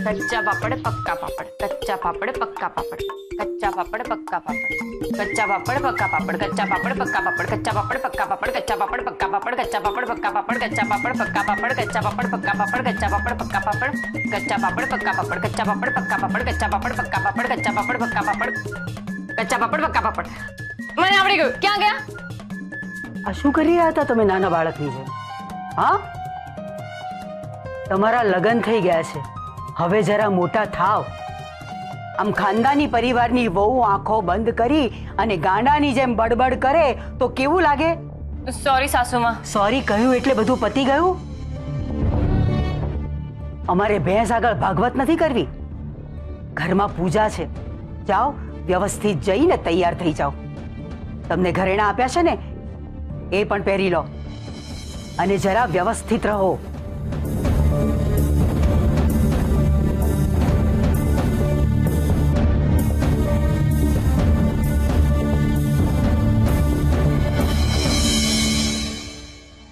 Speaker 3: કચ્ચા પાપડ પક્કા પાપડ, કચ્ચા પાપડ પક્કા પાપડ, કચ્ચા પાપડ પક્કા પાપડ, કચ્ચા પાપડ પક્કા પાપડ, કચ્ચા પાપડ પક્કા પાપડ, કચ્ચા પાપડ પક્કા પાપડ, કચ્ચા પાપડ પક્કા પાપડ, કચ્ચા પાપડ પક્કા પાપડ, કચ્ચા પાપડ પક્કા પાપડ, કચ્ચા પાપડ પક્કા પાપડ, કચ્ચા પાપડ પક્કા પાપડ, કચ્ચા પાપડ પક્કા પાપડ, કચ્ચા પાપડ પક્કા પાપડ, કચ્ચા પાપડ પક્કા પાપડ, કચ્ચા પાપડ પક્કા પાપડ, કચ્ચા પાપડ પક્કા પાપડ. મને આવડી ગયું. ક્યાં ગયા?
Speaker 4: આ શું કરી રહ્યા હતા તમે નાના બાળકની જેમ? હા, તમારા લગ્ન થઈ ગયા છે, હવે જરા મોટા થાવ. આમ ખાનદાની પરિવારની વહુ આંખો બંધ કરી અને ગાંડાની જેમ બડબડ કરે તો કેવું લાગે?
Speaker 3: સોરી સાસુમાં.
Speaker 4: સોરી કહ્યું એટલે બધું પતી ગયું? અમારે ભેંસ આગળ ભાગવત નથી કરવી. ઘરમાં પૂજા છે, જાઓ વ્યવસ્થિત જઈને તૈયાર થઈ જાઓ. તમને ઘરેણાં આપ્યા છે ને, એ પણ પહેરી લો અને જરા વ્યવસ્થિત રહો.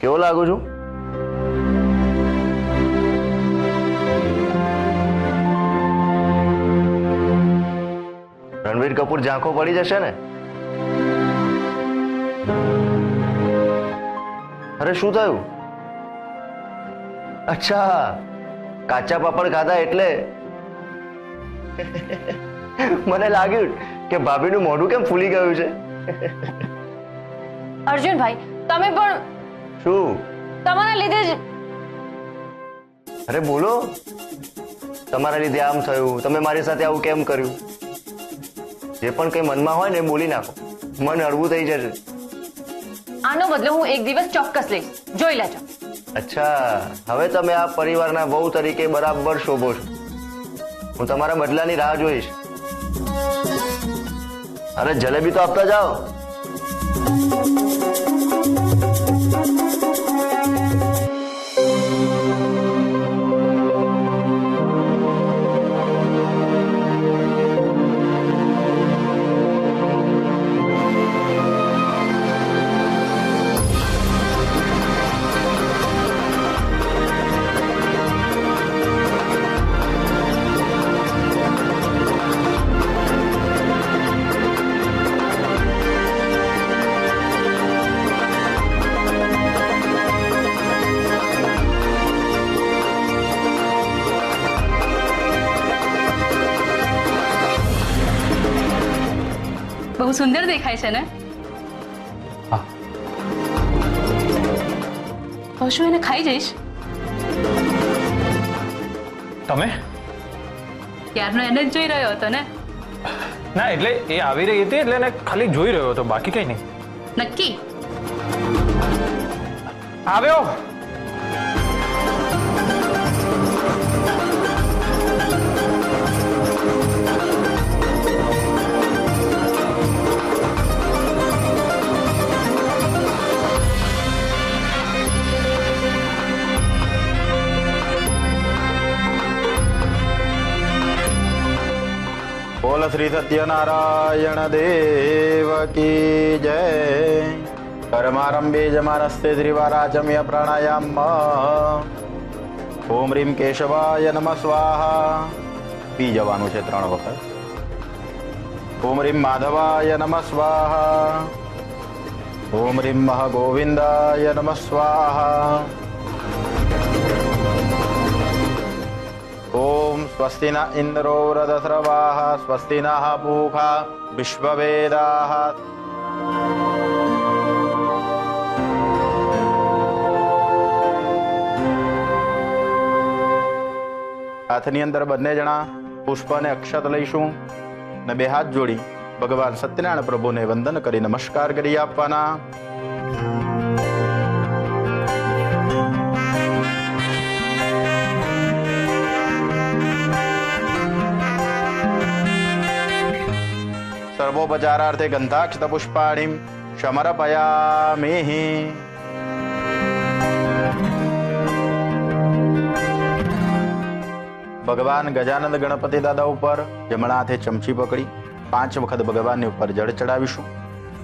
Speaker 1: કેવો લાગુ છું? રણવીર કપૂર ઝાંખો પડી જશે ને? અરે શું થયું? અચ્છા, કાચા પાપડ ખાધા એટલે મને લાગ્યું કે ભાભીનું મોઢું કેમ ફૂલી ગયું છે.
Speaker 3: અર્જુનભાઈ, તમે પણ
Speaker 1: શું?
Speaker 3: તમારા લીધે જ.
Speaker 1: અરે બોલો, તમારા લીધે આમ થયું, તમે મારી સાથે આવું કેમ કર્યું? જે પણ કઈ મનમાં હોય ને એ બોલી નાખો, મન હળવું થઈ જશે.
Speaker 3: આનો બદલો હું એક દિવસ ચોક્કસ લઈશ, જોઈ લેજો.
Speaker 1: અચ્છા, હવે તમે આ પરિવારના વહુ તરીકે બરાબર શોભો છો. હું તમારા બદલાની રાહ જોઈશ. અરે જલેબી તો આપતા જાઓ.
Speaker 6: બહુ સુંદર દેખાય છે ને?
Speaker 7: હા.
Speaker 6: તો શું એને ખાઈ જઈશ?
Speaker 2: તમે?
Speaker 6: ક્યારનો એને જ જોઈ રહ્યો હતો ને?
Speaker 2: ના, એટલે એ આવી રહી હતી એટલે એને ખાલી જોઈ રહ્યો હતો, બાકી કઈ નહીં.
Speaker 6: નક્કી?
Speaker 2: આવ્યો.
Speaker 8: બોલ શ્રી સત્યનારાયણ દેવ કી જય. કર્મારંભે જમાનસ્તે શ્રીવારાચમ્ય પ્રાણાયામ. ઓમ રીમ કેશવાય નમઃ સ્વાહા. પી જવાનું છે 3 વખત. ओम ह्रीं माधवाय नमः स्वाहा। ओम ह्रीं महगोविंदाय नमः स्वाहा। ओम स्वस्ति न इंद्रो वृधस्रवाः स्वस्ति नः पूषा विश्ववेदाः। હાથની અંદર બંને જણા પુષ્પ અને અક્ષત લઈશું અને બે હાથ જોડી ભગવાન સત્યનારાયણ પ્રભુને વંદન કરી નમસ્કાર કરી આપવાના. સર્વોપચારાર્થે ગંધાક્ષત પુષ્પાણીમ સમર્પયામિ. ભગવાન ગજાનંદ ગણપતિ દાદા ઉપર જમણા હાથે ચમચી પકડી 5 વખત ભગવાનની ઉપર જળ ચડાવીશું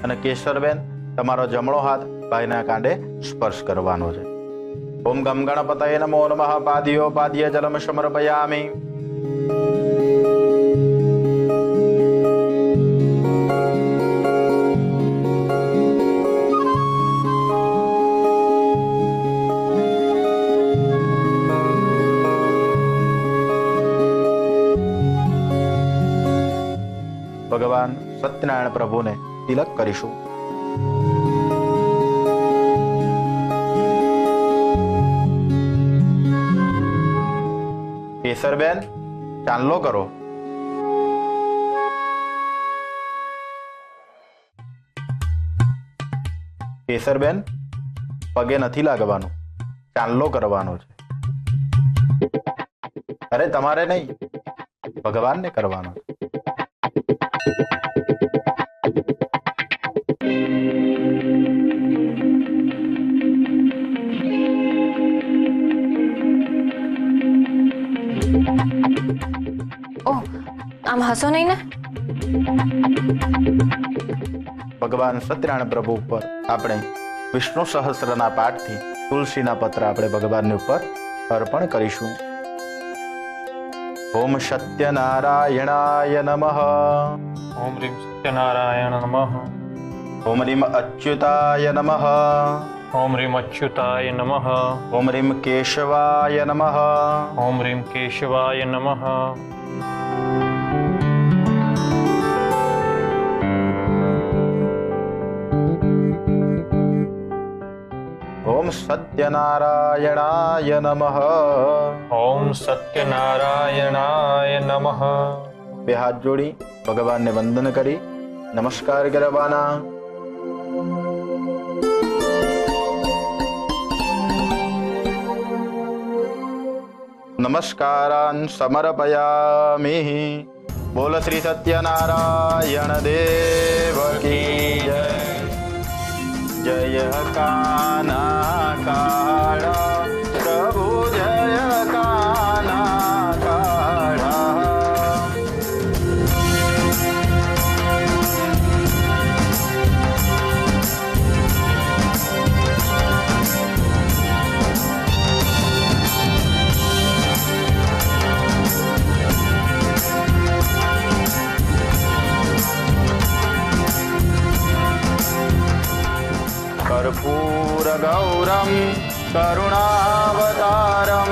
Speaker 8: અને કેશરબેન તમારો જમણો હાથ ભાઈના કાંડે સ્પર્શ કરવાનો છે. ઓમ ગમ ગણપતયે નમો નમઃ. પાદયો પાદ્ય જલમ સમર્પયામિ. ભગવાન સત્યનારાયણ પ્રભુને તિલક કરીશું. કેસરબેન ચાંદલો કરો. કેસરબેન પગે નથી લાગવાનું, ચાંદલો કરવાનો છે. અરે તમારે નહીં, ભગવાનને કરવાનો છે.
Speaker 3: ઓહ, આમ હસો નહીં ને.
Speaker 8: ભગવાન સત્યનારાયણ પ્રભુ ઉપર આપણે વિષ્ણુ સહસ્રના પાઠથી તુલસીના પત્ર આપણે ભગવાનની ઉપર અર્પણ કરીશું. ઓમ સત્યનારાયણાય નમઃ.
Speaker 2: ઓમ રીમ સત્યનારાયણ નમઃ.
Speaker 8: ઓમ રીમ અચ્યુતાય નમઃ.
Speaker 2: ઓમ રીમ અચ્યુતાય નમઃ.
Speaker 8: ઓમ રીમ કેશવાય નમઃ.
Speaker 2: ઓમ રીમ કેશવાય નમઃ.
Speaker 8: ઓમ સત્યનારાયણાય નમઃ.
Speaker 2: ઓમ સત્યનારાયણાય નમઃ.
Speaker 8: બે હાથ જોડી ભગવાનને વંદન કરી નમસ્કાર કરવાના. નમસ્કારાન સમર્પયામિ. બોલ શ્રી સત્યનારાયણ દેવ કી જય. જય કાના કાળા પ્રભુ જય કાના કાળા. कर्पूर गौरम करुणावतारम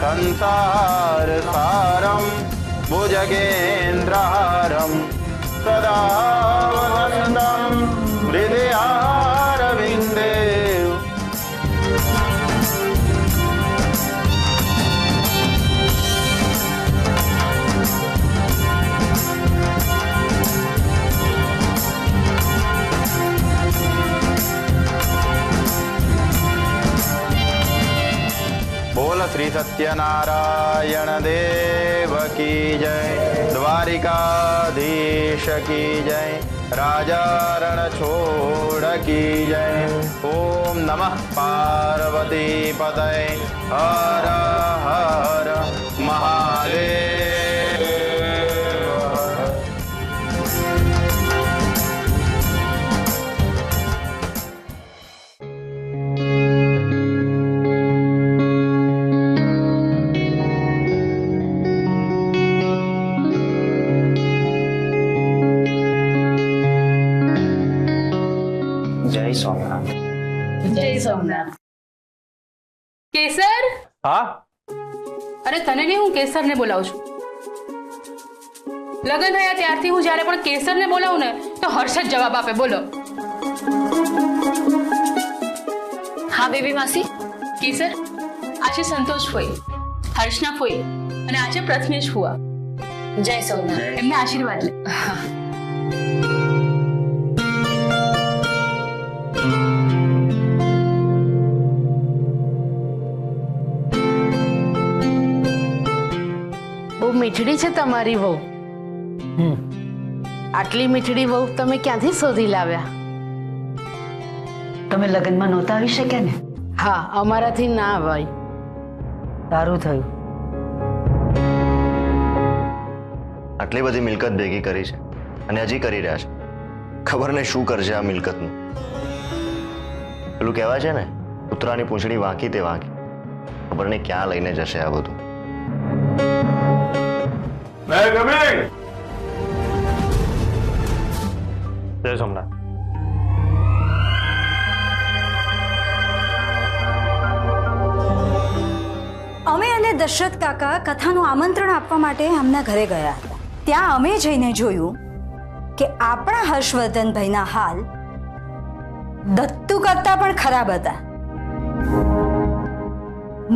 Speaker 8: संसार सारम भुजगेन्द्रहारम सदा वसंतम हृदयारविंदे. બોલ શ્રી સત્યનારાયણ દેવ કી જય. દ્વારિકાધીશ કી જય. રાજા છોડ કી જય. ઓમ નમઃ પાર્વતી પતય. હર હર મહાદેવ.
Speaker 6: કેસર,
Speaker 2: હા
Speaker 6: અરે તને નહીં, હું કેસરને બોલાવું છું. લગ્ન થયા ત્યારથી હું જ્યારે પણ કેસરને બોલાવું ને તો હર્ષ જ જવાબ આપે. બોલો.
Speaker 3: હા બેબી માસી.
Speaker 6: કેસર, આજે સંતોષ ફોઈ, હર્ષના ફોઈ અને આજે પ્રથમેશ ફુવા.
Speaker 3: જય સોમનાથ.
Speaker 6: એમને આશીર્વાદ લે.
Speaker 9: બહુ મીઠડી છે તમારી વહુ. આટલી મીઠડી વહુ તમે ક્યાંથી શોધી લાવ્યા?
Speaker 4: તમે લગ્નમાં નહોતા આવી શક્યા ને?
Speaker 9: હા, અમારાથી ના ભાઈ.
Speaker 4: સારું થયું.
Speaker 1: આટલી બધી મિલકત ભેગી કરી છે અને હજી કરી રહ્યા છે. ખબર નહીં શું કરશે આ મિલકતનું. પેલું કહેવાય છે ને, કૂતરાની પૂંછડી વાંકી તે વાંકી. ખબર નહીં ક્યાં લઈને જશે આ બધું.
Speaker 2: જય સોમનાથ.
Speaker 10: અમે અને દશરથ કાકા કથાનું આમંત્રણ આપવા માટે અમના ઘરે ગયા હતા. ત્યાં અમે જઈને જોયું કે આપણા હર્ષવર્ધનભાઈના હાલ દત્તુ કરતા પણ ખરાબ હતા.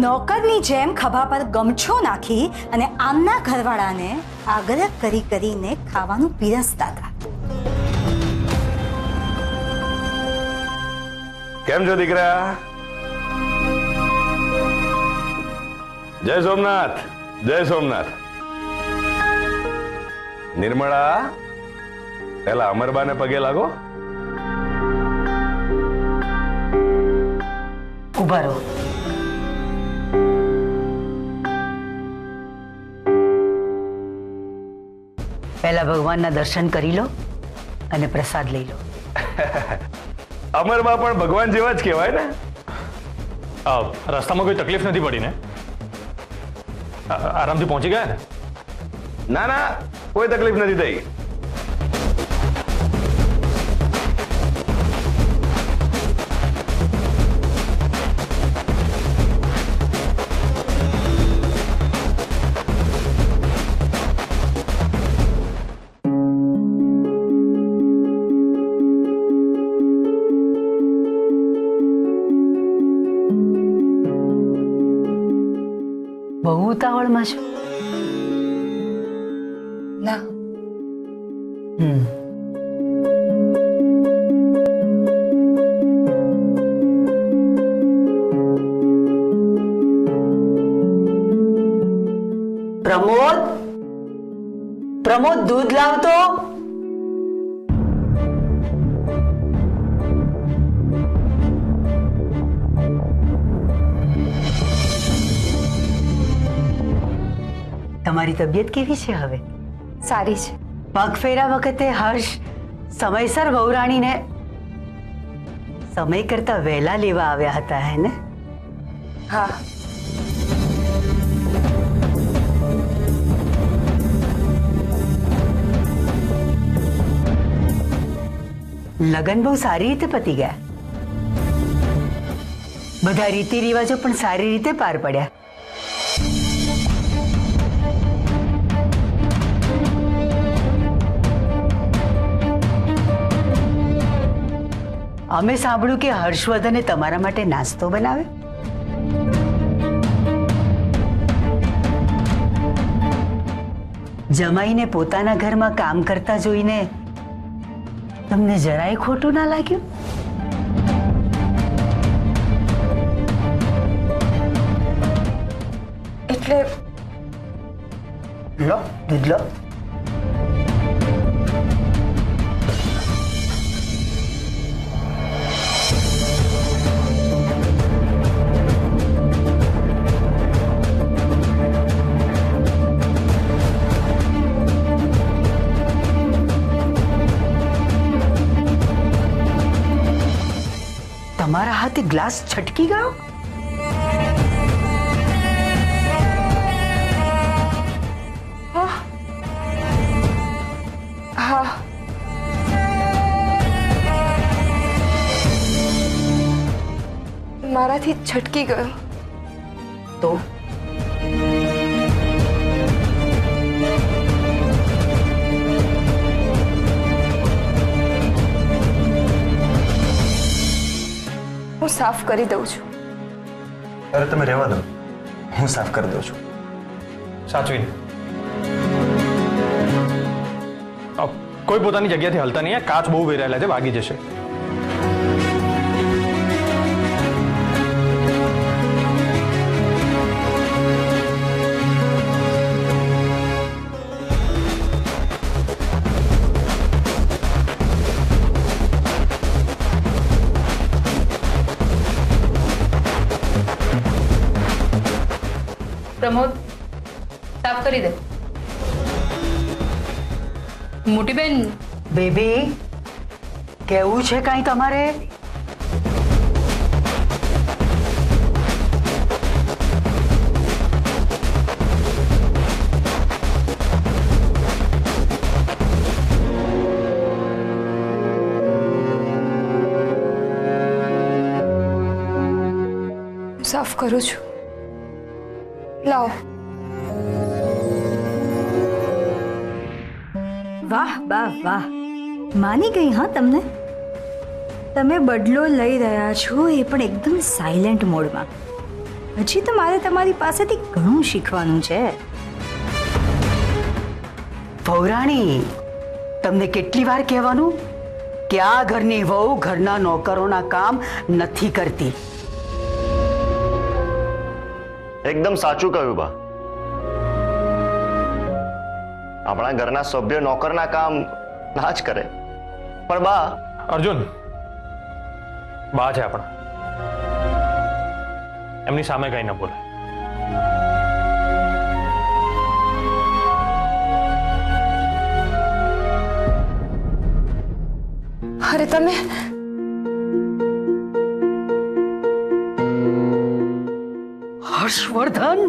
Speaker 10: નોકરની જેમ ખભા પર ગમછો નાખી અને આમના ઘરવાળાને આગ્રહ કરીને ખાવાનું પીરસતા હતા.
Speaker 11: કેમ છો દીકરા? જય સોમનાથ, જય સોમનાથ. નિર્મળા, પેલા અમરબાને પગે લાગો.
Speaker 4: ઉભા રહો. પહેલા ભગવાનના દર્શન કરી લો અને પ્રસાદ લઈ લો.
Speaker 11: અમરબા પણ ભગવાન જેવા જ કહેવાય ને.
Speaker 2: રસ્તામાં કોઈ તકલીફ નથી પડી ને? આરામથી પહોંચી ગયા ને?
Speaker 11: ના ના, કોઈ તકલીફ નથી થઈ.
Speaker 4: બહુ ઉતાવળમાં છો?
Speaker 10: ના,
Speaker 4: પ્રમોદ, દૂધ લાવતો. તમારી તબિયત કેવી છે હવે?
Speaker 10: સારી છે.
Speaker 4: પગ ફેરા વખતે હર્ષ સમયસર વહુરાણીને સમય કરતા વહેલા લેવા આવ્યા હતા, હે ને?
Speaker 10: હા.
Speaker 4: લગ્ન બહુ સારી રીતે પતી ગયા. બધા રીતિ રિવાજો પણ સારી રીતે પાર પડ્યા. અમે સાંભળ્યું કે હર્ષવર્ધને તમારા માટે નાસ્તો બનાવ્યો. જમાઈને પોતાના ઘરમાં કામ કરતા જોઈને તમને જરાય ખોટું ના લાગ્યું?
Speaker 10: એટલે
Speaker 4: લો, દૂધ લો. તમારા હાથે ગ્લાસ છટકી ગયો?
Speaker 10: હા, મારાથી છટકી ગયો.
Speaker 4: તો
Speaker 10: હું સાફ કરી દઉં છું.
Speaker 1: અરે તમે રહેવા દો, હું સાફ કરી દઉં છું.
Speaker 2: સાચવીને કોઈ પોતાની જગ્યાથી હલતા નહીં. કાચ બહુ વેરાયેલા છે, ભાગી જશે.
Speaker 6: પ્રમોદ સાફ કરી દે. મોટી બેન,
Speaker 4: બેબી કેવું છે કાંઈ તમારે?
Speaker 10: સાફ કરું છું. લાવો. વાહ વાહ વાહ, માની ગઈ હા તમને. તમે બદલો લઈ રહ્યા છો એ પણ એકદમ સાયલેન્ટ મોડમાં. હજી તો મારે તમારી પાસેથી ઘણું શીખવાનું છે.
Speaker 4: પૌરાણી, તમને કેટલી વાર કહેવાનું કે આ ઘરની વહુ ઘરના નોકરોના કામ નથી કરતી.
Speaker 1: એકદમ સાચું કહ્યું બા. આપણા ઘરના સભ્યો નોકરના કામ ના જ કરે. પણ બા,
Speaker 2: અર્જુન, બા છે આપણા, એમની સામે કઈ ન બોલે.
Speaker 10: અરે તમે
Speaker 4: હર્ષવર્ધન,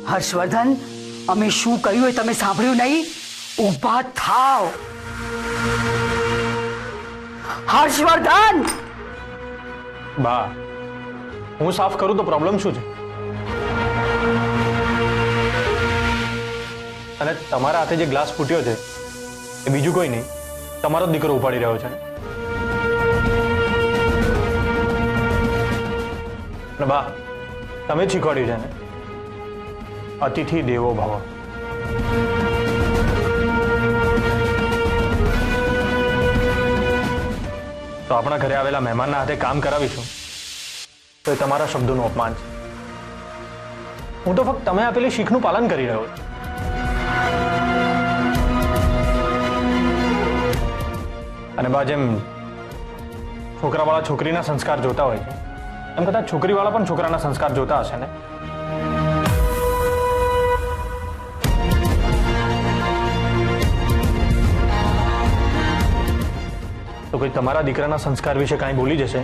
Speaker 4: હર્ષવર્ધન, અમે શું કહ્યું એ તમે સાંભળ્યું નહીં? ઊભા થાવ. હર્ષવર્ધન!
Speaker 2: બા, હું સાફ કરું તો પ્રોબ્લેમ શું છે? અને તમારા હાથે જે ગ્લાસ ફૂટ્યો છે એ બીજું કોઈ નહીં, તમારો જ દીકરો ઉપાડી રહ્યો છે ને? અને બા, તમે જ શીખવાડ્યું છે ને, અતિથિ દેવો ભવ. તો આપણા ઘરે આવેલા મહેમાનના હાથે કામ કરાવીશું તો એ તમારા શબ્દોનું અપમાન છે. હું તો ફક્ત તમે આપેલી શીખનું પાલન કરી રહ્યો છું. અને બા, જેમ છોકરાવાળા છોકરીના સંસ્કાર જોતા હોય છે એમ કદાચ છોકરીવાળા પણ છોકરાના સંસ્કાર જોતા હશે ને? તો કોઈ તમારા દીકરાના સંસ્કાર વિશે કાંઈ બોલી જશે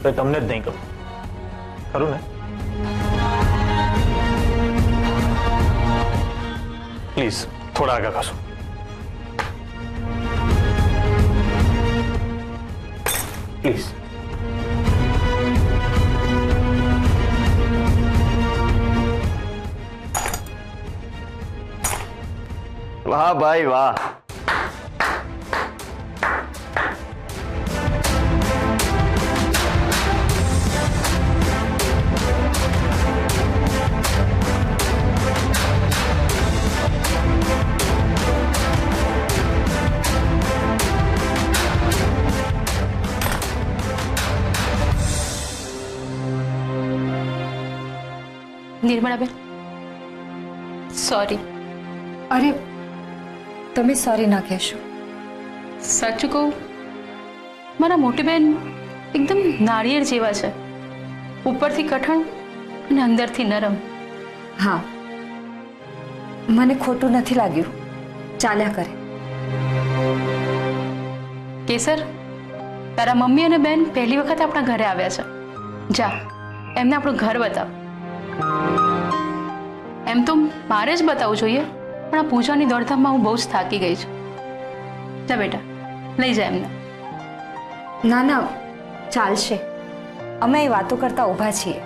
Speaker 2: તો એ તમને જ નહીં કહું, ખરું ને? પ્લીઝ થોડા આગળ ખસો. પ્લીઝ.
Speaker 1: વાહ ભાઈ વાહ.
Speaker 6: નિર્મળાબેન, સોરી.
Speaker 10: અરે તમે સોરી ના કહેશો.
Speaker 6: સાચું કહું, મારા મોટી બેન એકદમ નાળિયેર જેવા છે, ઉપરથી કઠણ અને અંદરથી નરમ.
Speaker 10: હા, મને ખોટું નથી લાગ્યું. ચાલ્યા કરે.
Speaker 6: કેસર, તારા મમ્મી અને બેન પહેલી વખત આપણા ઘરે આવ્યા છે. જા, એમને આપણું ઘર બતાવ. એમ તો મારે જ બતાવવું જોઈએ, પણ આ પૂજાની દોડધામમાં હું બહુ જ થાકી ગઈ છું. જા બેટા, લઈ જા એમને.
Speaker 10: ના ના ચાલશે, અમે એ વાતો કરતા ઊભા છીએ.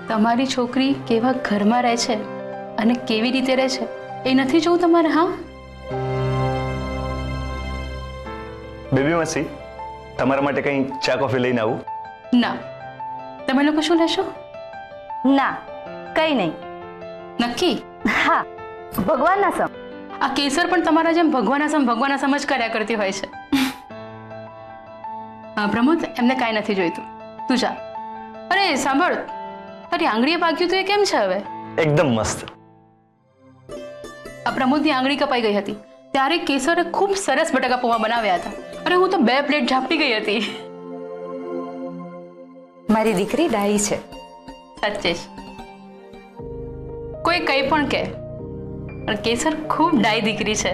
Speaker 6: તમારી છોકરી કેવા ઘરમાં રહે છે અને કેવી રીતે રહે છે એ નથી જોવું તમારે? હા,
Speaker 12: બેબી માસી, તમારા માટે કંઈ ચા કોફી લઈને આવું?
Speaker 6: ના. તમે લોકો શું લેશો?
Speaker 10: ના કઈ નહીં.
Speaker 6: નક્કી?
Speaker 10: હા, ભગવાનના સમ.
Speaker 6: આ કેસર પણ તમારા જેમ ભગવાના સમ જ કર્યા કરતી હોય છે. હા પ્રમોદ, એમને કાંઈ નથી જોઈતું, તું જા. અરે સાંભળ, તારી આંગળીએ પાક્યું તો એ કેમ છે હવે?
Speaker 12: એકદમ મસ્ત.
Speaker 6: આ પ્રમોદની આંગળી કપાઈ ગઈ હતી ત્યારે કેસરે ખૂબ સરસ બટાકા પૌવા બનાવ્યા હતા. અરે હું તો 2 પ્લેટ ઝાપટી ગઈ હતી.
Speaker 10: મારી દીકરી ડાઈ છે.
Speaker 6: સાચે જ. કોઈ કંઈ પણ કહે, પણ કેસર ખૂબ ડાઈ દીકરી છે.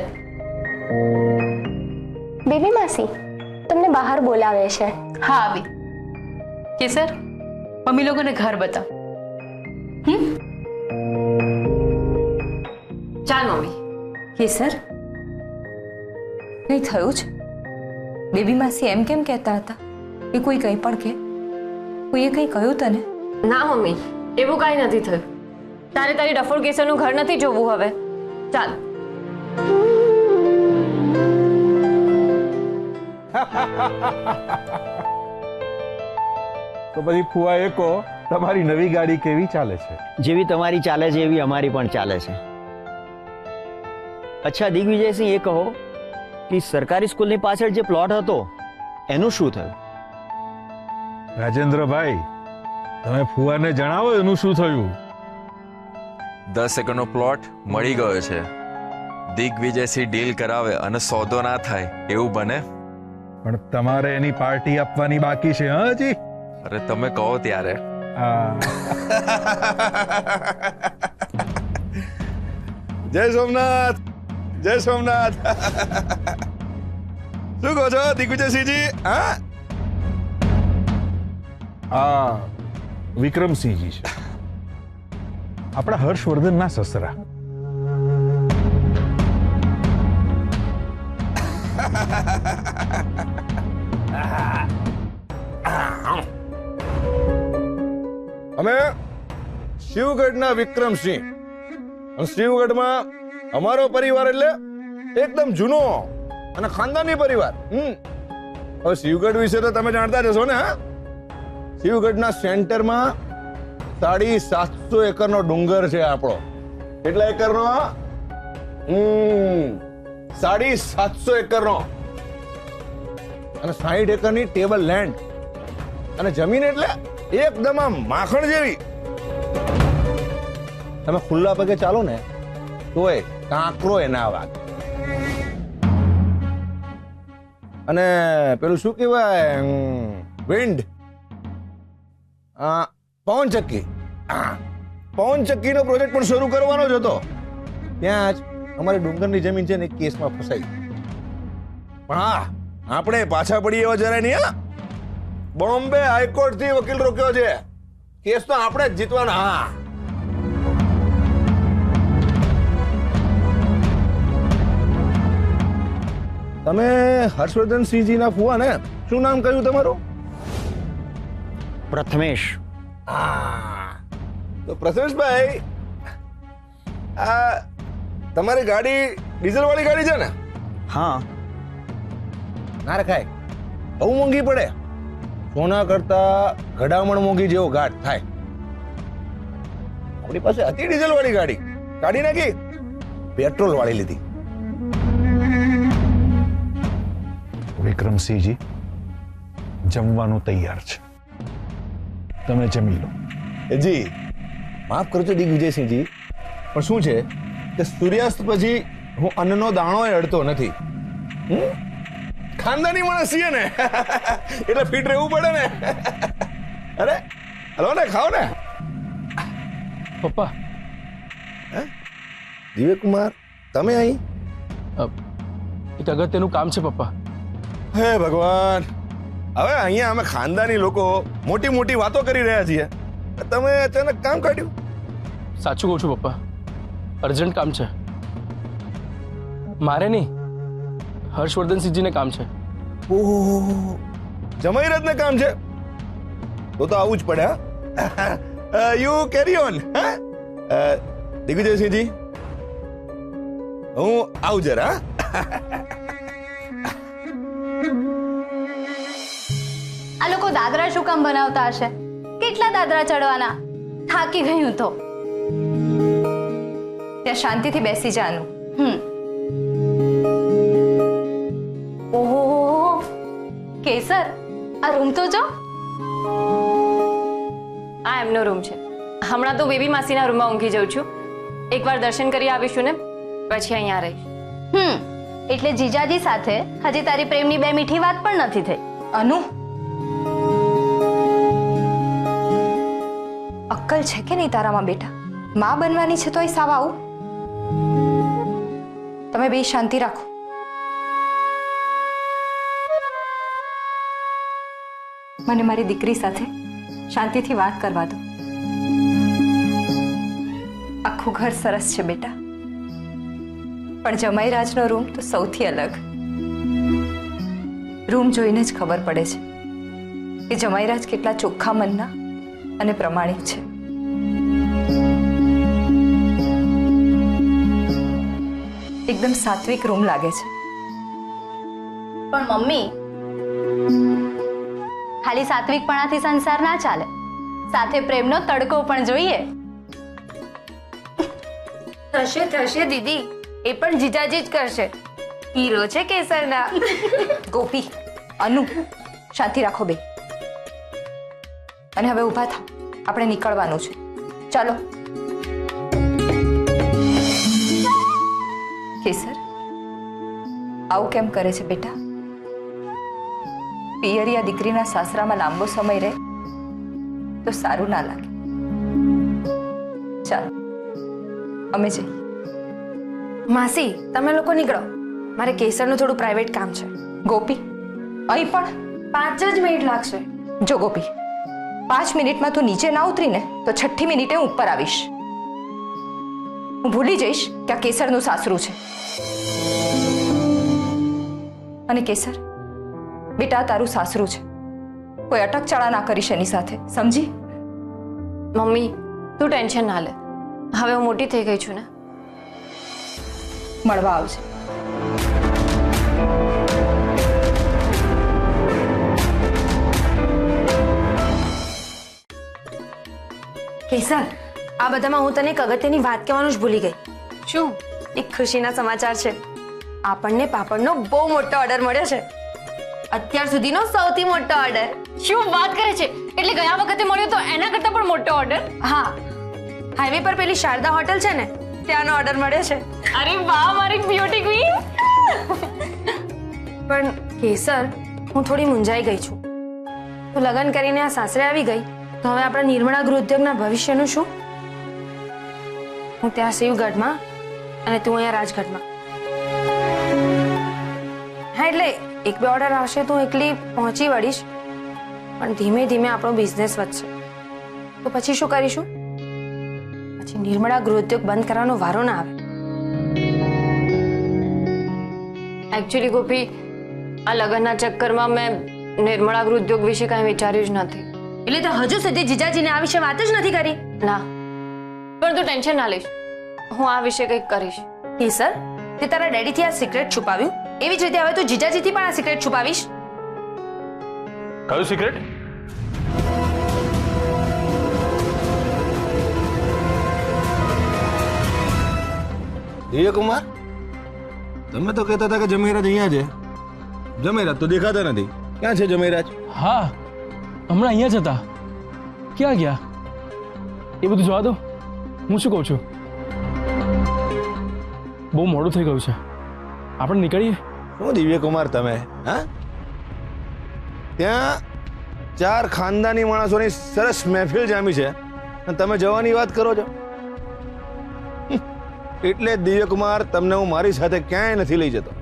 Speaker 13: બેબી માસી, તમને બહાર બોલાવે છે.
Speaker 6: હા આવી. કેસર, મમ્મી લોકોને ઘર બતાવ.
Speaker 3: ચાલ મમ્મી.
Speaker 10: કેસર, કંઈ થયું છે? બેબી માસી એમ કેમ કહેતા હતા કે કોઈ કંઈ પણ કહે? કોઈએ કંઈ કહ્યું તને?
Speaker 3: ના મમ્મી, એવું કાંઈ નથી થયું. તારે તારી ડફોડ કેસરનું ઘર નથી જોવું હવે. ચાલ.
Speaker 11: તો પછી ફુવા એ કહો, તમારી નવી ગાડી કેવી ચાલે છે?
Speaker 14: જેવી તમારી ચાલે છે એવી અમારી પણ ચાલે છે. અચ્છા દિગ્વિજયસિંહ, એ કહો કે સરકારી સ્કૂલની પાછળ જે પ્લોટ હતો એનું શું થયું?
Speaker 11: રાજેન્દ્રભાઈ, તમે ફુવાને જણાવો એનું શું થયું.
Speaker 15: 10 એકરનો પ્લોટ મળી ગયો છે. દિગ્વિજયસિંહ ડીલ કરાવે અને સોદો ના થાય એવું બને?
Speaker 11: પણ તમારે એની પાર્ટી આપવાની બાકી છે. હા જી,
Speaker 15: અરે તમે કહો ત્યારે.
Speaker 11: જય સોમનાથ, જય સોમનાથ. શું કહો છો દિગ્વિજયસિંહજી? હા, વિક્રમસિંહજી છે, આપણા હર્ષવર્ધનના સસરા.
Speaker 16: અમે શિવગઢના વિક્રમસિંહ, શિવગઢમાં અમારો પરિવાર એટલે એકદમ જૂનો અને ખાનદાની પરિવાર. હવે શિવગઢ વિશે તો તમે જાણતા જ હશો ને? શિવગઢના સેન્ટરમાં 750 એકરનો ડુંગર છે આપણો. કેટલા એકરનો? 750 એકરનો. અને 60 એકરની ટેબલ લેન્ડ. અને જમીન એટલે એકદમ આમ માખણ જેવી. તમે ખુલ્લા પગે ચાલો ને તોય કાંકરો એ ના વાગે. અને પેલું શું કહેવાય, વિન્ડ, પવનચક્કી. પવનચક્કીનો પ્રોજેક્ટ પણ શરૂ કરવાનો જ હતો. ત્યાં જ અમારી ડુંગરની જમીન છે ને કેસમાં ફસાઈ. પણ હા, આપણે પાછા પડીએ એવા જરાય નહીં. હા, બોમ્બે હાઈકોર્ટ થી વકીલ રોક્યો છે. કેસ તો આપણે જ જીતવાના. હા, તમે હર્ષવર્ધનસિંહજીના ફુવા ને? શું નામ કહ્યું તમારું?
Speaker 14: પ્રથમેશ.
Speaker 16: તો પ્રથમેશભાઈ, આ તમારી ગાડી ડીઝલ વાળી ગાડી છે ને?
Speaker 14: હા.
Speaker 16: ના રખાય, બહુ મોંઘી પડે. સોના કરતા ઘડામણ મોંઘી જેવો ઘાટ થાય. આપણી પાસે હતી ડીઝલ વાળી ગાડી, કાઢી નાખી, પેટ્રોલ વાળી લીધી.
Speaker 11: વિક્રમસિંહજી, જમવાનું તૈયાર છે, તમે જમી લો.
Speaker 16: જી માફ કરજો દિગ્વિજયસિંહજી, પણ શું છે કે સૂર્યાસ્ત પછી હું અન્નનો દાણો અડતો નથી. ખાનદાની માણસ છીએ ને, એટલે ફિટ રહેવું પડે ને. અરે હલો ને, ખાઓ ને.
Speaker 5: પપ્પા.
Speaker 16: દિવ્યકુમાર, તમે અહીં?
Speaker 5: એક અગત્યનું કામ છે પપ્પા.
Speaker 16: હે ભગવાન, હવે અહીંયા અમે ખાનદાની લોકો મોટી મોટી વાતો કરી રહ્યા છીએ, તમે અચાનક કામ કાઢ્યું?
Speaker 5: સાચું કહું છું પપ્પા, અર્જન્ટ કામ છે.
Speaker 17: મારે નહીં, હર્ષવર્ધનસિંહજીને કામ છે.
Speaker 16: ઓહો, જમાઈરાજને કામ છે તો આવું જ પડે. હા, યુ કેરી ઓન. દિગ્વિજયસિંહજી, હું આવું જરા.
Speaker 18: આ લોકો દાદરા શું કામ બનાવતા હશે? કેટલા દાદરા ચડવાના? થાકી ગઈ હું તો. ત્યાં શાંતિથી બેસી જાનું. ઓહો કેસર, આ રૂમ તો જો.
Speaker 3: આ એમનો રૂમ છે. હમણાં તો બેબી માસીના રૂમમાં ઊંઘી જાઉં છું. એકવાર દર્શન કરી આવીશું ને પછી અહીંયા રહીશ.
Speaker 18: એટલે જીજાજી સાથે હજી તારી પ્રેમની બે મીઠી વાત પણ નથી થઈ. અનુ, અક્કલ છે કે નહીં તારામાં બેટા? માં બનવાની છે તોય સાવ આવું? તમે બે શાંતિ રાખો. મને મારી દીકરી સાથે શાંતિથી વાત કરવા દો. આખું ઘર સરસ છે બેટા, પણ જમાઈરાજનો રૂમ તો સૌથી અલગ. રૂમ જોઈને જ ખબર પડે છે કે જમાઈરાજ કેટલા ચોખ્ખા મનના અને પ્રમાણિક છે. એકદમ સાત્વિક રૂમ લાગે છે. પણ મમ્મી, ખાલી સાત્વિકપણાથી સંસાર ના ચાલે, સાથે પ્રેમનો તડકો પણ જોઈએ.
Speaker 19: થશે થશે દીદી, એ પણ જીજાજી જ કરશે. હીરો છે કેસરના.
Speaker 18: ગોપી, અનુ, શાંતિ રાખો બે. અને હવે ઊભા થાઓ, આપણે નીકળવાનું છે. ચાલો. કેસર, આવું કેમ કરે છે બેટા? પિયરિયા દીકરીના સાસરામાં લાંબો સમય રહે તો સારું ના લાગે. ચાલો અમે જઈએ.
Speaker 19: માસી, તમે લોકો નીકળો, મારે કેસરનું થોડું પ્રાઇવેટ કામ છે.
Speaker 18: ગોપી, અહીં પણ
Speaker 19: 5 જ મિનિટ લાગશે.
Speaker 18: જો ગોપી, 5 મિનિટમાં તું નીચે ના ઉતરીને તો 6ઠી મિનિટે હું ઉપર આવીશ. હું ભૂલી જઈશ કે આ કેસરનું સાસરું છે. અને કેસર બેટા, તારું સાસરું છે, કોઈ અટકચાળા ના કરીશ એની સાથે, સમજી?
Speaker 3: મમ્મી, તું ટેન્શન ના લે. હવે હું મોટી થઈ ગઈ છું ને.
Speaker 18: મળવા આવજે.
Speaker 19: કેસર, આ બધામાં હું તને એક અગત્યની વાત કહેવાનું જ ભૂલી ગઈ.
Speaker 3: શું?
Speaker 19: એક ખુશીના સમાચાર છે. આપણને પાપડનો બહુ મોટો ઓર્ડર મળ્યો છે. અત્યાર સુધીનો સૌથી મોટો ઓર્ડર.
Speaker 3: શું વાત કરે છે? એટલે ગયા વખતે મળ્યો તો એના કરતા પણ મોટો ઓર્ડર?
Speaker 19: હા, હાઈવે પર પેલી શારદા હોટલ છે ને, ત્યાંનો ઓર્ડર મળ્યો છે.
Speaker 3: અરે વાહ, મારી બ્યુટી ક્વીન.
Speaker 19: પણ કેસર, હું થોડી મૂંઝાઈ ગઈ છું. તું લગ્ન કરીને આ સાસરે આવી ગઈ તો હવે આપણા નિર્મળા ગૃહ ઉદ્યોગના ભવિષ્યનું શું? હું ત્યાં શિવગઢમાં અને તું અહીંયા રાજગઢમાં. હા, એટલે 1-2 ઓર્ડર આવશે તો એકલી પહોંચી વળીશ, પણ ધીમે ધીમે આપણો બિઝનેસ વધશે તો પછી શું કરીશું? પછી નિર્મળા ગૃહ ઉદ્યોગ બંધ કરવાનો વારો ના આવે.
Speaker 3: એકચ્યુઅલી ગોપી, આ લગ્નના ચક્કરમાં મેં નિર્મળા ગૃહ ઉદ્યોગ વિશે કાંઈ વિચાર્યું જ નથી.
Speaker 19: એટલે તો હજુ સુધી જીજાજીને આ વિશે વાત જ નથી કરી?
Speaker 3: ના, પણ તું ટેન્શન ના લઈશ, હું આ વિશે કંઈક કરીશ.
Speaker 19: કેસર, તે તારા ડેડીથી આ સિક્રેટ છુપાવ્યું, એવી જ રીતે હવે તું જીજાજીથી પણ આ સિક્રેટ છુપાવીશ.
Speaker 2: કયું સિક્રેટ?
Speaker 16: દિવ્યકુમાર, તમે તો કહેતા હતા કે જમેરાજ અહીંયા છે. જમેરાજ તો દેખાતા નથી. ક્યાં છે જમેરાજ?
Speaker 17: હા, હમણાં અહીંયા જ હતા. ક્યાં ગયા એ બધું જવા દો. હું શું કહું છું, બહુ મોડું થઈ ગયું છે, આપણે નીકળીએ.
Speaker 16: શું દિવ્યકુમાર તમે? હા, ત્યાં 4 ખાનદાની માણસોની સરસ મહેફિલ જામી છે અને તમે જવાની વાત કરો છો. એટલે દિવ્યકુમાર, તમને હું મારી સાથે ક્યાંય નથી લઈ જતો.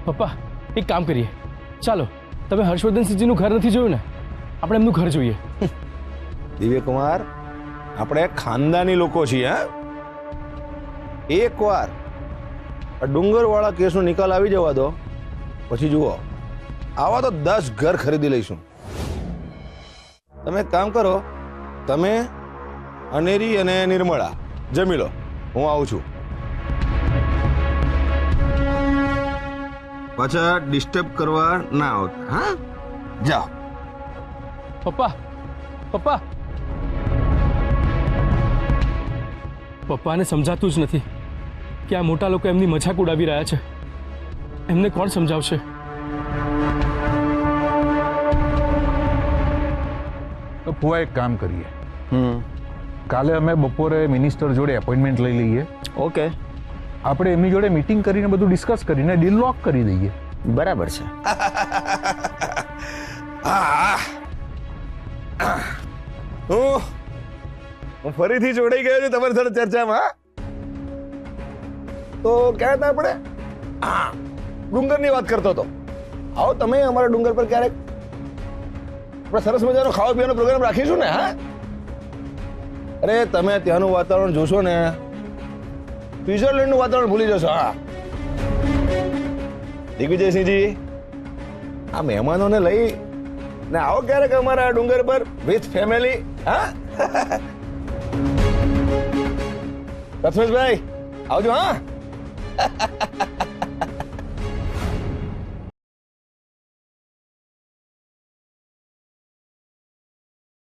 Speaker 17: પપ્પા, એક કામ કરીએ, ચાલો. તમે હર્ષવર્ધનસિંહજીનું ઘર નથી જોયું ને, આપણે એમનું ઘર જોઈએ.
Speaker 16: દિવ્યકુમાર, આપણે ખાનદાની લોકો છીએ. હા, એકવાર આ ડુંગરવાળા કેસનો નિકાલ આવી જવા દો, પછી જુઓ આવા તો 10 ઘર ખરીદી લઈશું. તમે એક કામ કરો, તમે અનેરી અને નિર્મળા જમી લો, હું આવું છું. પાછા ડિસ્ટર્બ કરવા ના આવતા, હા? જાઓ.
Speaker 17: પપ્પા પપ્પા પપ્પાને સમજાતું જ નથી કે આ મોટા લોકો એમની મજાક ઉડાવી રહ્યા છે. એમને કોણ સમજાવશે?
Speaker 11: તો ફુવા એક કામ કરીએ, કાલે અમે બપોરે મિનિસ્ટર જોડે એપોઇન્ટમેન્ટ લઈ લઈએ.
Speaker 14: ઓકે.
Speaker 11: આપણે એમની જોડે મીટિંગ કરીને બધું ડિસ્કસ કરીને ડીલ લોક કરી દઈએ.
Speaker 14: બરાબર છે.
Speaker 16: હું ફરીથી જોડાઈ ગયો છું તમારી સાથે ચર્ચામાં. તો ક્યાં હતા આપણે? હા, ડુંગરની વાત કરતો હતો. આવો તમે અમારા ડુંગર પર ક્યારેક આપણે સરસ મજાનો ખાવા પીવાનો પ્રોગ્રામ રાખીશું ને. હા, અરે તમે ત્યાંનું વાતાવરણ જોશો ને, સ્વિટ્ઝરલેન્ડનું વાતાવરણ ભૂલી જશો. હા, દિગ્વિજયસિંહજી, આ મહેમાનોને લઈ ને આવો ક્યારેક અમારા ડુંગર પર વિથ ફેમિલી. હા, રથમેશભાઈ આવજો. હા.